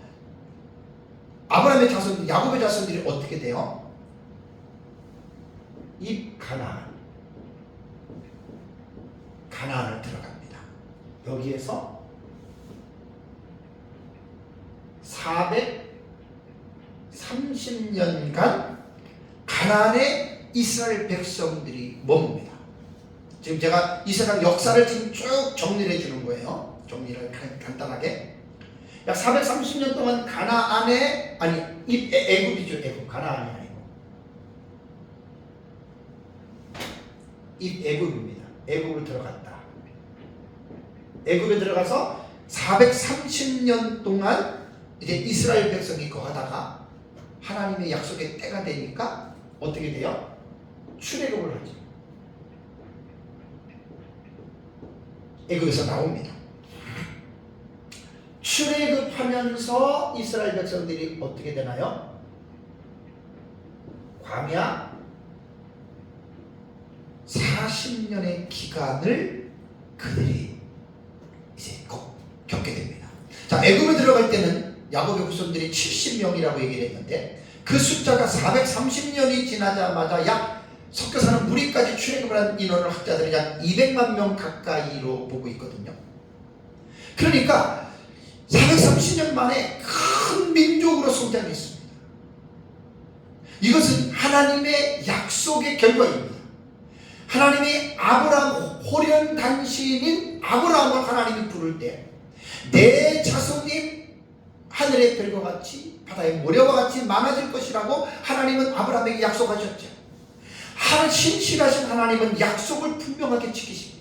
아브라함의 자손, 야곱의 자손들이 어떻게 돼요? 이 가나안을 들어갑니다. 여기에서 430년간 가나안의 이스라엘 백성들이 머뭅니다. 지금 제가 이 세상 역사를 지금 쭉 정리를 해주는 거예요. 정리를 간단하게. 약 430년 동안 가나안에, 아니 애굽이죠. 애굽, 가나안이 아니고 이 애굽입니다. 애굽을 들어갔다. 애굽에 들어가서 430년 동안 이제 이스라엘 백성이 거하다가 하나님의 약속의 때가 되니까 어떻게 돼요? 출애굽을 하죠. 애굽에서 나옵니다. 출애굽하면서 이스라엘 백성들이 어떻게 되나요? 광야 40년의 기간을 그들이 이제 겪게 됩니다. 자, 애굽에 들어갈 때는 야곱의 후손들이 70명이라고 얘기를 했는데 그 숫자가 430년이 지나자마자 약 섞여사는 무리까지 출애굽을 한 인원을 학자들이 약 200만 명 가까이로 보고 있거든요. 그러니까 430년 만에 큰 민족으로 성장했습니다. 이것은 하나님의 약속의 결과입니다. 하나님이 아브라함 호련 단신인 아브라함을 하나님이 부를 때 내 자손이 하늘의 별과 같이 바다의 모래와 같이 많아질 것이라고 하나님은 아브라함에게 약속하셨죠. 신실하신 하나님은 약속을 분명하게 지키십니다.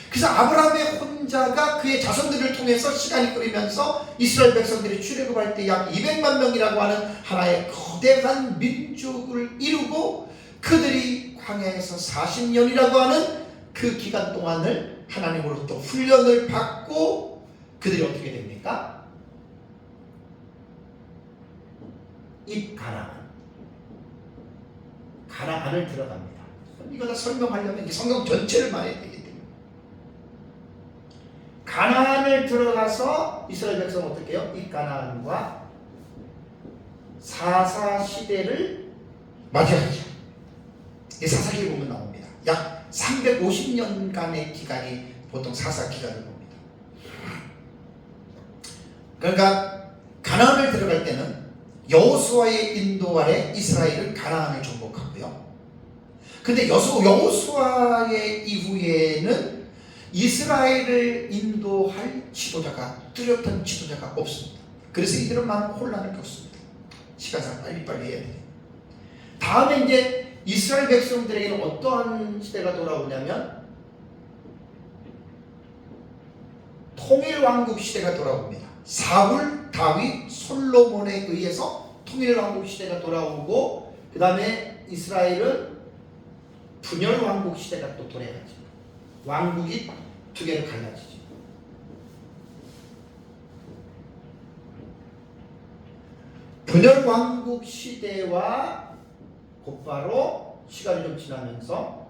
그래서 아브라함의 혼자가 그의 자손들을 통해서 시간이 흐르면서 이스라엘 백성들이 출애굽할 때 약 200만 명이라고 하는 하나의 거대한 민족을 이루고 그들이 광야에서 40년이라고 하는 그 기간 동안을 하나님으로부터 훈련을 받고 그들이 어떻게 됩니까? 이 가나안을 들어갑니다. 이거 다 설명하려면 이 성경 전체를 말해야 되기 때문에 가나안을 들어가서 이스라엘 백성은 어떻게 해요? 이 가나안과 사사 시대를 맞이하죠. 이 사사기를 보면 나옵니다. 약 350년간의 기간이 보통 사사 기간을 봅니다. 그러니까 가나안을 들어갈 때는 여호수아의 인도 아래 이스라엘은 가나안을 정복하고요. 근데 여호수아의 이후에는 이스라엘을 인도할 지도자가, 뚜렷한 지도자가 없습니다. 그래서 이들은 많은 혼란을 겪습니다. 시간상 빨리빨리 해야 돼요. 다음에 이제 이스라엘 백성들에게는 어떠한 시대가 돌아오냐면 통일왕국 시대가 돌아옵니다. 사울, 다윗, 솔로몬에 의해서 통일왕국 시대가 돌아오고 그 다음에 이스라엘은 분열왕국 시대가 또 돌아가죠. 왕국이 두 개로 갈라지죠. 분열왕국 시대와 곧바로 시간이 좀 지나면서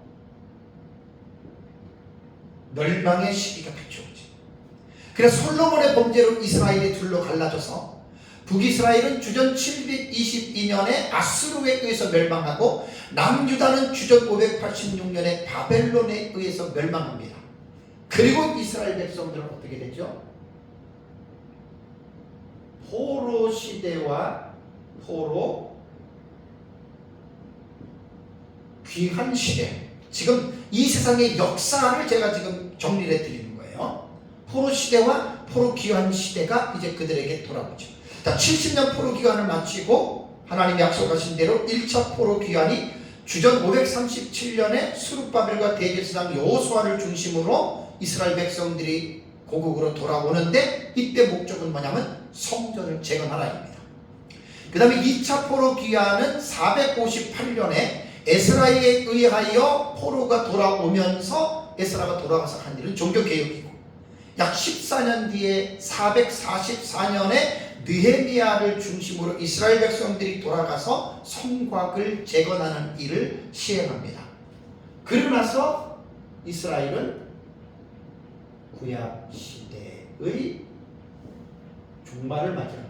멸망의 시기가 펼쳐오죠. 그래서 솔로몬의 범죄로 이스라엘이 둘로 갈라져서 북이스라엘은 주전 722년에 아수르에 의해서 멸망하고 남유다는 주전 586년에 바벨론에 의해서 멸망합니다. 그리고 이스라엘 백성들은 어떻게 되죠? 포로 시대와 포로 귀환 시대, 지금 이 세상의 역사를 제가 지금 정리를 해드리는 거예요. 포로 시대와 포로 귀환 시대가 이제 그들에게 돌아오죠. 자, 70년 포로 귀환을 마치고 하나님이 약속하신 대로 1차 포로 귀환이 주전 537년에 수룹바벨과 대제사장 여호수아를 중심으로 이스라엘 백성들이 고국으로 돌아오는데 이때 목적은 뭐냐면 성전을 재건하라입니다. 그 다음에 2차 포로 귀환은 458년에 에스라에 의하여 포로가 돌아오면서 에스라가 돌아가서 한 일은 종교개혁이고 약 14년 뒤에 444년에 느헤미야를 중심으로 이스라엘 백성들이 돌아가서 성곽을 재건하는 일을 시행합니다. 그러고 나서 이스라엘은 구약 시대의 종말을 맞이합니다.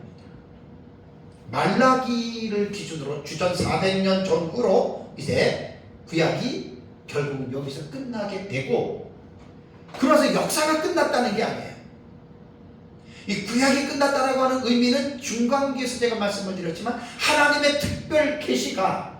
말라기를 기준으로 주전 400년 전후로 이제 구약이 결국 여기서 끝나게 되고, 그러면서 역사가 끝났다는 게 아니에요. 이 구약이 끝났다라고 하는 의미는 중간기에서 제가 말씀을 드렸지만 하나님의 특별 계시가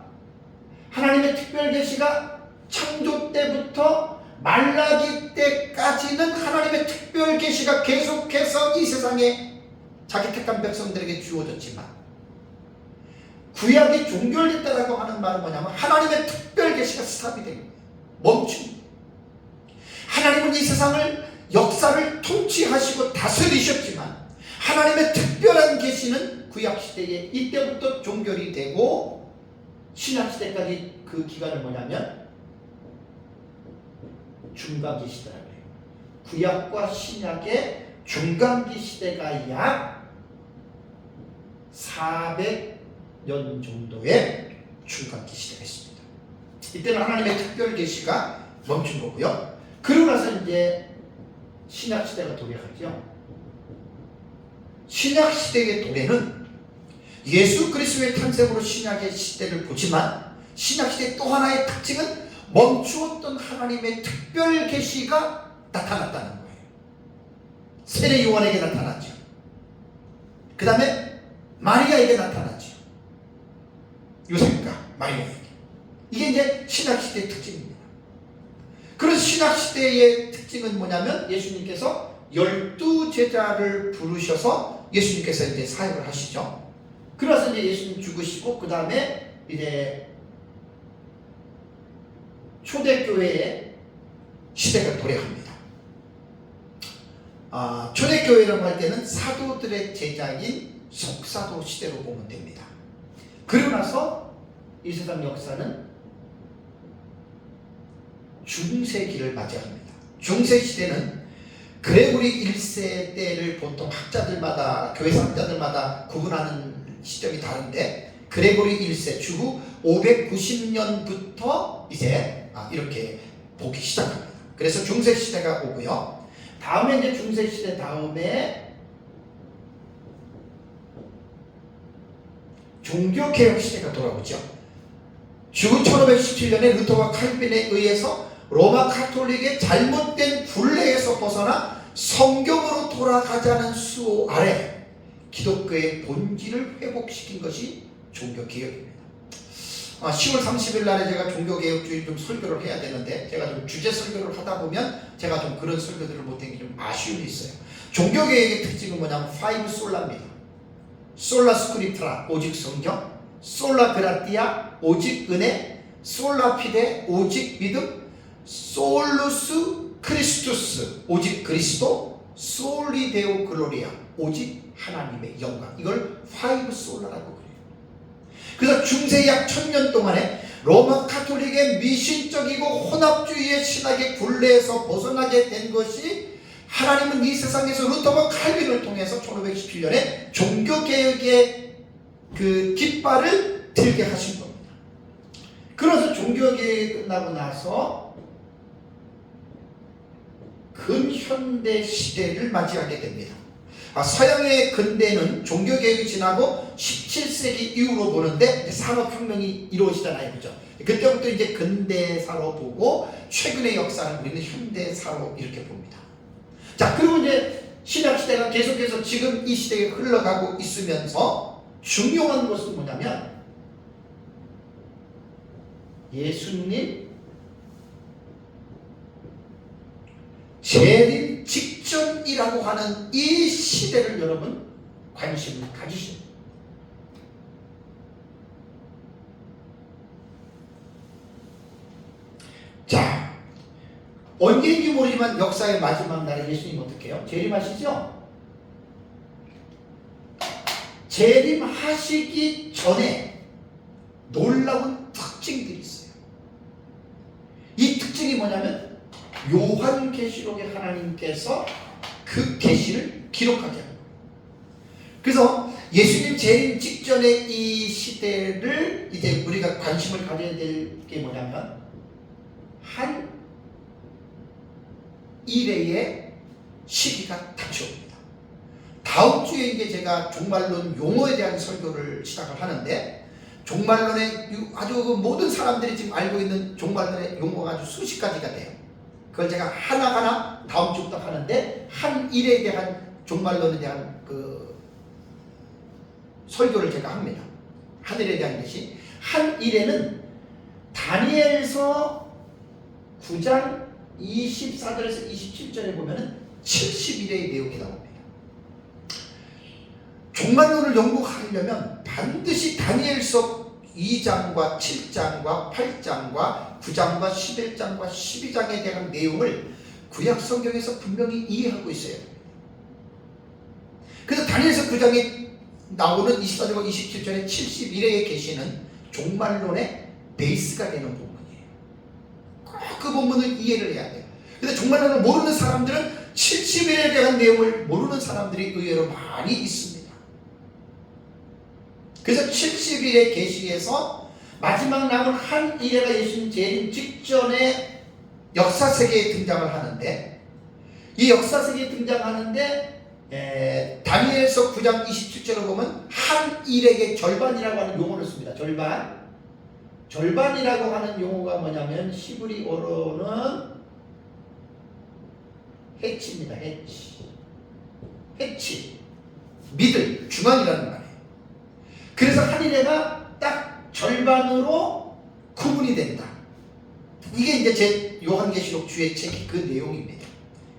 창조 때부터 말라기 때까지는 하나님의 특별 계시가 계속해서 이 세상에 자기 택한 백성들에게 주어졌지만, 구약이 종결됐다라고 하는 말은 뭐냐면 하나님의 특별 계시가 스탑이 된 거예요. 멈춤. 하나님은 이 세상을 역사를 통치하시고 다스리셨지만 하나님의 특별한 계시는 구약 시대에 이때부터 종결이 되고, 신약 시대까지 그 기간을 뭐냐면 중간기 시대라고 해요. 구약과 신약의 중간기 시대가 약 400년 정도의 중간기 시대가 있습니다. 이때는 하나님의 특별 계시가 멈춘 거고요. 그러고 나서 이제 신약 시대가 도래하죠. 신약 시대의 도래는 예수 그리스도의 탄생으로 신약의 시대를 보지만, 신약 시대의 또 하나의 특징은 멈추었던 하나님의 특별 계시가 나타났다는 거예요. 세례 요한에게 나타났죠. 그 다음에 마리아에게 나타났죠. 요셉과 마리아에게. 이게 이제 신약 시대의 특징입니다. 그래서 신약 시대의 특징은 뭐냐면 예수님께서 12제자를 부르셔서 예수님께서 이제 사역을 하시죠. 그래서 이제 예수님 죽으시고, 그 다음에 이제 초대교회의 시대가 도래합니다. 초대교회라고 할 때는 사도들의 제자인 속사도 시대로 보면 됩니다. 그러고 나서 이 세상 역사는 중세기를 맞이합니다. 중세시대는 그레고리 1세 때를 보통 학자들마다, 교회사 학자들마다 구분하는 시점이 다른데, 그레고리 1세 주후 590년부터 이제 이렇게 보기 시작합니다. 그래서 중세시대가 오고요. 다음에 이제 중세시대 다음에 종교개혁 시대가 돌아오죠. 주후 1517년에 루터와 칼빈에 의해서 로마 카톨릭의 잘못된 굴레에서 벗어나 성경으로 돌아가자는 수호 아래 기독교의 본질을 회복시킨 것이 종교개혁입니다. 10월 30일 날에 제가 종교개혁주의 좀 설교를 해야 되는데, 제가 좀 주제 설교를 하다 보면 제가 좀 그런 설교들을 못한 게 좀 아쉬움이 있어요. 종교개혁의 특징은 뭐냐면 5 솔라입니다. 솔라 스크립트라, 오직 성경; 솔라 그라티아, 오직 은혜; 솔라 피데, 오직 믿음; 솔루스 크리스투스, 오직 그리스도; 솔리 데오 글로리아, 오직 하나님의 영광. 이걸 5 솔라라고 그래요. 그래서 중세 약 1000년 동안에 로마 카톨릭의 미신적이고 혼합주의의 신학의 굴레에서 벗어나게 된 것이, 하나님은 이 세상에서 루터와 칼빈을 통해서 1517년에 종교개혁의 그 깃발을 들게 하신 겁니다. 그래서 종교개혁이 끝나고 나서 근현대 시대를 맞이하게 됩니다. 서양의 근대는 종교개혁이 지나고 17세기 이후로 보는데 이제 산업혁명이 이루어지잖아요. 그죠? 그때부터 이제 근대사로 보고, 최근의 역사는 우리는 현대사로 이렇게 봅니다. 자, 그리고 이제 신약시대가 계속해서 지금 이 시대에 흘러가고 있으면서 중요한 것은 뭐냐면, 예수님 재림 직전이라고 하는 이 시대를 여러분 관심을 가지셔야 돼요. 자, 언제인지 모르지만 역사의 마지막 날에 예수님 어떻게 해요? 재림하시죠? 재림하시기 전에 놀라운 특징들이 있어요. 이 특징이 뭐냐면, 요한계시록에 하나님께서 그 계시를 기록하게 합니다. 그래서 예수님 재림 직전의 이 시대를 이제 우리가 관심을 가져야 될 게 뭐냐면, 한 일회의 시기가 닥쳐옵니다. 다음 주에 이제 제가 종말론 용어에 대한 설교를 시작을 하는데, 종말론의 아주 모든 사람들이 지금 알고 있는 종말론의 용어가 아주 수십 가지가 돼요. 그걸 제가 하나하나 다음 주부터 하는데, 한 일에 대한 종말론에 대한 그 설교를 제가 합니다. 한 일에 대한 것이, 한 일에는 다니엘서 9장 24절에서 27절에 보면은 70일의 내용이 나옵니다. 종말론을 연구하려면 반드시 다니엘서 2장과 7장과 8장과 9장과 11장과 12장에 대한 내용을 구약 성경에서 분명히 이해하고 있어요. 그래서 다니엘서 9장에 나오는 24절과 27절의 71회의 계시는 종말론의 베이스가 되는 본문이에요. 꼭 그 본문을 이해를 해야 돼요. 근데 종말론을 모르는 사람들은 70일에 대한 내용을 모르는 사람들이 의외로 많이 있습니다. 그래서 70일의 계시에서 마지막 남은 한 일회가 예수님 재림 직전에 역사세계에 등장을 하는데, 이 역사세계에 등장하는데 다니엘서 9장 27절을 보면 한 일에게 절반이라고 하는 용어를 씁니다. 절반이라고 하는 용어가 뭐냐면 히브리어로는 해치입니다. 해치, 미들, 중앙이라는 말이에요. 그래서 한 일회가 딱 절반으로 구분이 된다. 이게 이제 제 요한계시록 주의 책 그 내용입니다.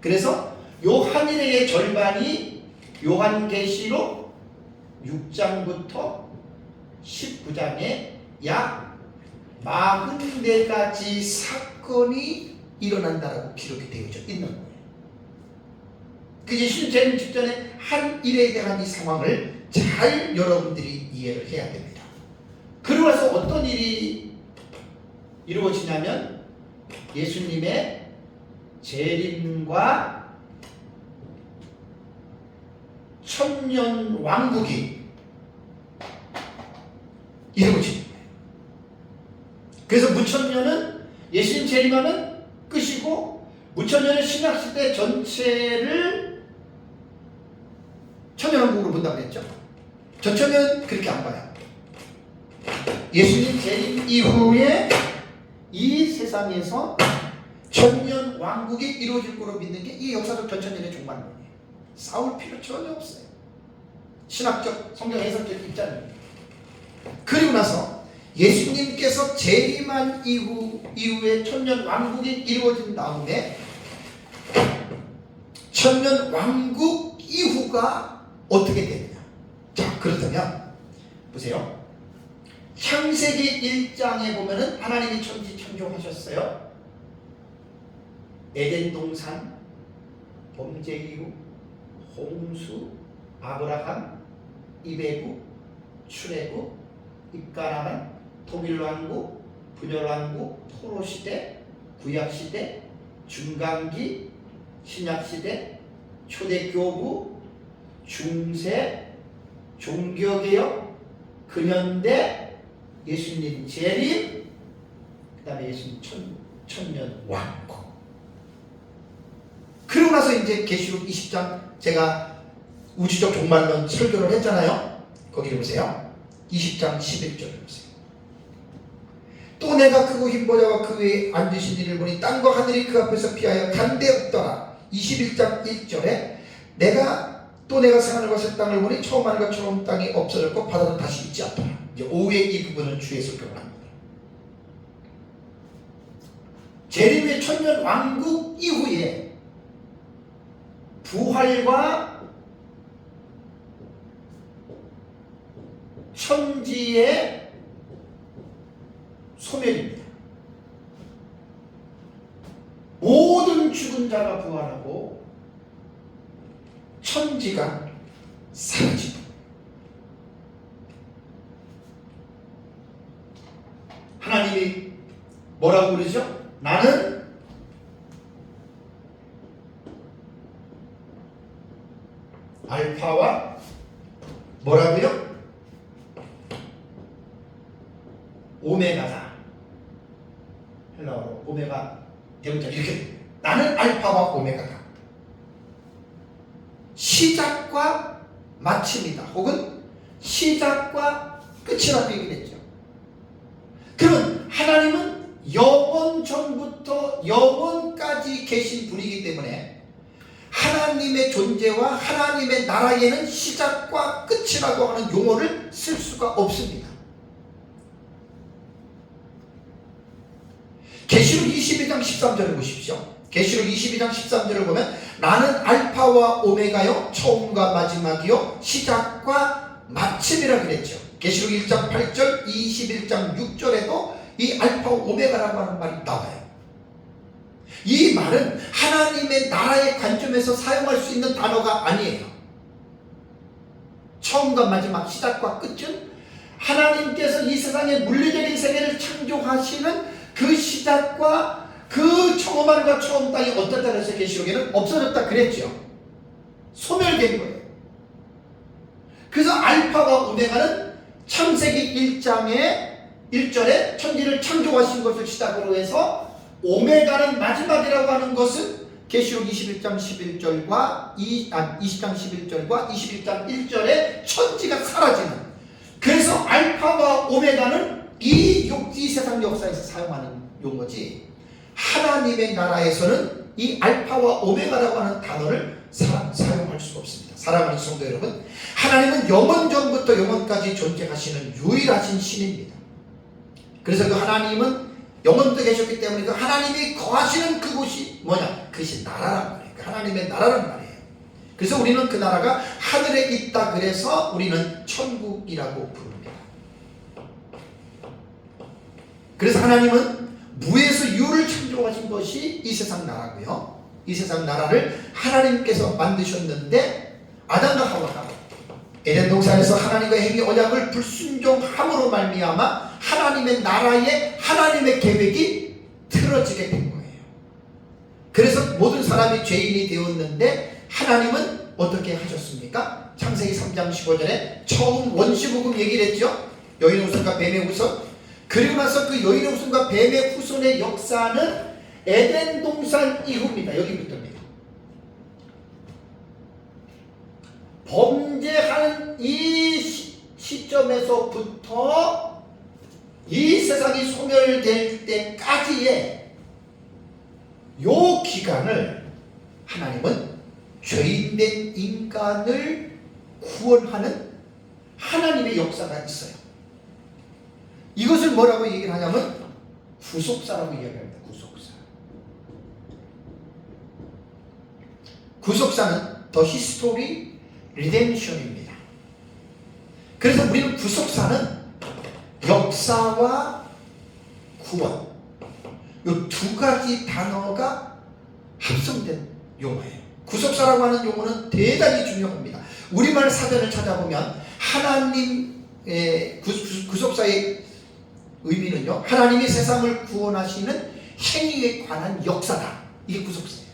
그래서 요 한 일회의 절반이 요한계시록 6장부터 19장에 약 44가지 사건이 일어난다라고 기록이 되어져 있는 거예요. 그 예수님 재림 직전에 한 일에 대한 이 상황을 잘 여러분들이 이해를 해야 됩니다. 그러고 나서 어떤 일이 이루어지냐면 예수님의 재림과 천년 왕국이 이루어집니다. 그래서 무천년은 예수님 재림하면 끝이고, 무천년은 신약시대 전체를 천년왕국으로 본다고 했죠. 전천년은 그렇게 안 봐요. 예수님 재림 이후에 이 세상에서 천년왕국이 이루어질 거로 믿는 게 이 역사적 전천년의 종말론이에요. 싸울 필요 전혀 없어요. 신학적 성경 해석적 입장입니다. 그리고 나서 예수님께서 재림한 이후에 천년 왕국이 이루어진 다음에 천년 왕국 이후가 어떻게 되느냐. 자, 그렇다면 보세요. 창세기 1장에 보면은 하나님이 천지 창조하셨어요. 에덴 동산, 범죄 이후, 홍수, 아브라함, 이베구, 출애굽, 입가나안, 통일왕국, 분열왕국, 토로시대, 구약시대, 중간기, 신약시대, 초대교부, 중세, 종교개혁, 근현대, 예수님 재림, 그 다음에 예수님 천년 왕국. 그러고 나서 이제 계시록 20장 제가 우주적 종말론 설교를 했잖아요. 거기 보세요. 20장 11절을 보세요. 또 내가 크고 흰 보좌와 그 위에 앉으신 이를 보니 땅과 하늘이 그 앞에서 피하여 간데 없더라. 21장 1절에 내가 생하늘과 새 땅을 보니 처음 하늘과 처음 땅이 없어졌고 바다는 다시 있지 않더라. 이제 5회 이 부분은 주의 설교를 합니다. 재림의 천년 왕국 이후에 부활과 천지의 소멸입니다. 모든 죽은 자가 부활하고 천지가 사라집니다. 하나님이 뭐라고 그러죠? 나는 알파와 뭐라고요? 오메가다. 헬라어로 오메가 대문자 이렇게 됩니다. 나는 알파와 오메가다. 시작과 마침이다. 혹은 시작과 끝이라고 얘기했죠. 그러면 하나님은 영원 전부터 영원까지 계신 분이기 때문에 하나님의 존재와 하나님의 나라에는 시작과 끝이라고 하는 용어를 쓸 수가 없습니다. 계시록 22장 13절을 보십시오. 계시록 22장 13절을 보면 나는 알파와 오메가요 처음과 마지막이요 시작과 마침이라 그랬죠. 계시록 1장 8절 21장 6절에도 이 알파와 오메가라고 하는 말이 나와요. 이 말은 하나님의 나라의 관점에서 사용할 수 있는 단어가 아니에요. 처음과 마지막, 시작과 끝은 하나님께서 이 세상의 물리적인 세계를 창조하시는 그 시작과 그 처음 하늘과 처음 땅이 어떻다 그래서 계시록에는 없어졌다 그랬죠. 소멸된 거예요. 그래서 알파와 오메가는 창세기 1장의 1절에 천지를 창조하신 것을 시작으로 해서 오메가는 마지막이라고 하는 것은 계시록 21장 11절과 20장 11절과 21장 1절에 천지가 사라지는, 그래서 알파와 오메가는 이 세상 역사에서 사용하는 용어지, 하나님의 나라에서는 이 알파와 오메가라고 하는 단어를 사용할 수가 없습니다. 사랑하는 성도 여러분, 하나님은 영원 전부터 영원까지 존재하시는 유일하신 신입니다. 그래서 그 하나님은 영원도 계셨기 때문에 그 하나님이 거하시는 그곳이 뭐냐? 그것이 나라란 말이에요. 그 하나님의 나라란 말이에요. 그래서 우리는 그 나라가 하늘에 있다 그래서 우리는 천국이라고 부릅니다. 그래서 하나님은 무에서 유를 창조하신 것이 이 세상 나라고요. 이 세상 나라를 하나님께서 만드셨는데 아담과 하와가 에덴 동산에서 하나님과 행위 언약을 불순종함으로 말미암아 하나님의 나라에 하나님의 계획이 틀어지게 된 거예요. 그래서 모든 사람이 죄인이 되었는데 하나님은 어떻게 하셨습니까? 창세기 3장 15절에 처음 원시복음 얘기를 했죠. 여인의 후손과 뱀의 후손. 그리고 나서 그 여인의 후손과 뱀의 후손의 역사는 에덴 동산 이후입니다. 여기부터입니다. 범죄하는 이 시점에서부터 이 세상이 소멸될 때까지의 요 기간을 하나님은 죄인된 인간을 구원하는 하나님의 역사가 있어요. 이것을 뭐라고 얘기를 하냐면 구속사라고 이야기합니다. 구속사는 The History Redemption입니다. 그래서 우리는 구속사는 역사와 구원, 이 두 가지 단어가 합성된 용어예요. 구속사라고 하는 용어는 대단히 중요합니다. 우리말 사전을 찾아보면 하나님의 구속사의 의미는요, 하나님이 세상을 구원하시는 행위에 관한 역사다. 이게 구속사예요.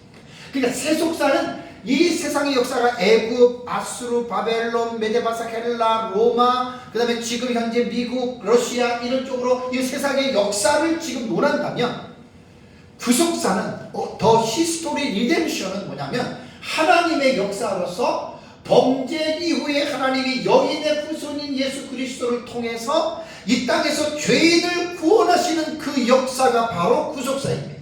그러니까 세속사는 이 세상의 역사가 애굽, 아수르, 바벨론, 메데바사, 헬라, 로마, 그 다음에 지금 현재 미국, 러시아 이런 쪽으로 이 세상의 역사를 지금 논한다면, 구속사는 더 히스토리 리뎀션은 뭐냐면 하나님의 역사로서 범죄 이후에 하나님이 여인의 후손인 예수 그리스도를 통해서 이 땅에서 죄인을 구원하시는 그 역사가 바로 구속사입니다.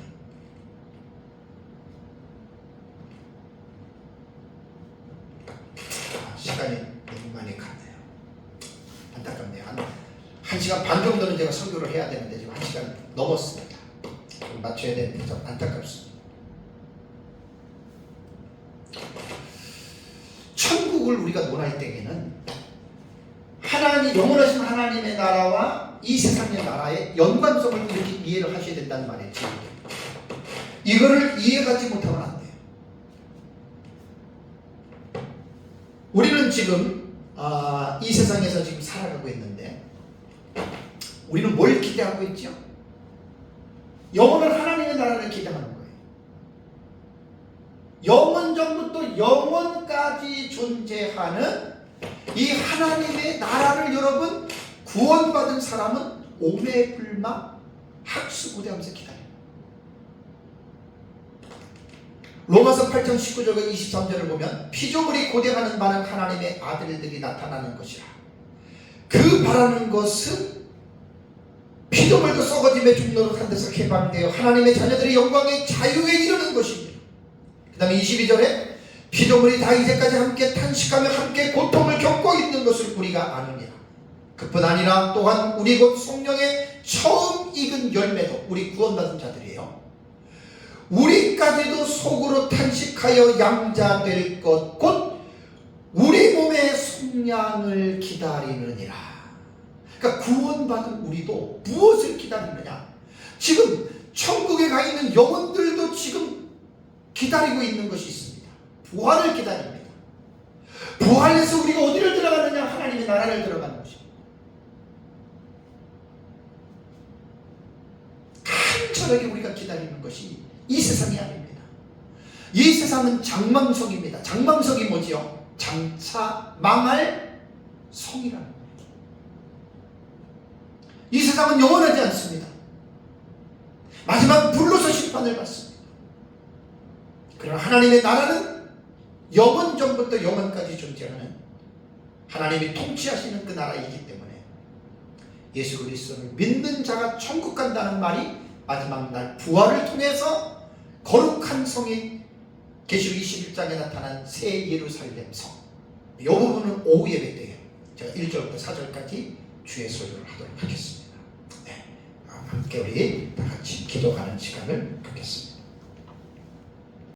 시간이 너무 많이 갔네요. 안타깝네요. 한 시간 반 정도는 제가 설교를 해야 되는데 지금 1시간 넘었습니다. 좀 맞춰야 되는데 좀 안타깝습니다. 천국을 우리가 논할 때에는 하나님, 영원하신 하나님의 나라와 이 세상의 나라의 연관성을 이렇게 이해를 하셔야 된다는 말이죠. 이거를 이해하지 못하면 안 돼요. 우리는 지금 이 세상에서 지금 살아가고 있는데 우리는 뭘 기대하고 있죠? 영원한 하나님의 나라를 기대하는 거예요. 영원 전부터 영원까지 존재하는 이 하나님의 나라를 여러분 구원받은 사람은 오매불망 학수고대하면서 기다려요. 로마서 8장 19절과 23절을 보면 피조물이 고대하는 바는 하나님의 아들들이 나타나는 것이라. 그 바라는 것은 피조물도 썩어짐의 종로로 한 데서 해방되어 하나님의 자녀들의 영광의 자유에 이르는 것입니다. 그 다음에 22절에 피조물이 다 이제까지 함께 탄식하며 함께 고통을 겪고 있는 것을 우리가 아느니라. 그뿐 아니라 또한 우리 곧 성령의 처음 익은 열매도 우리 구원받은 자들이에요. 우리까지도 속으로 탄식하여 양자될 것 곧 우리 몸의 속량을 기다리느니라. 그러니까 구원받은 우리도 무엇을 기다리느냐? 지금 천국에 가 있는 영혼들도 지금 기다리고 있는 것이 있습니다. 부활을 기다립니다. 부활해서 우리가 어디를 들어가느냐? 하나님의 나라를 들어가는 것입니다. 간절하게 우리가 기다리는 것이 이 세상이 아닙니다. 이 세상은 장망성입니다. 장망성이 뭐지요? 장차 망할 성이라는 거예요. 이 세상은 영원하지 않습니다. 마지막 불로서 심판을 받습니다. 그러나 하나님의 나라는 영원 전부터 영원까지 존재하는 하나님이 통치하시는 그 나라이기 때문에 예수 그리스도를 믿는 자가 천국 간다는 말이 마지막 날 부활을 통해서 거룩한 성인 계시록 21장에 나타난 새 예루살렘 성, 이 부분은 오후 예배 때에 제가 1절부터 4절까지 주의 소유를 하도록 하겠습니다. 네, 함께 우리 다 같이 기도하는 시간을 갖겠습니다.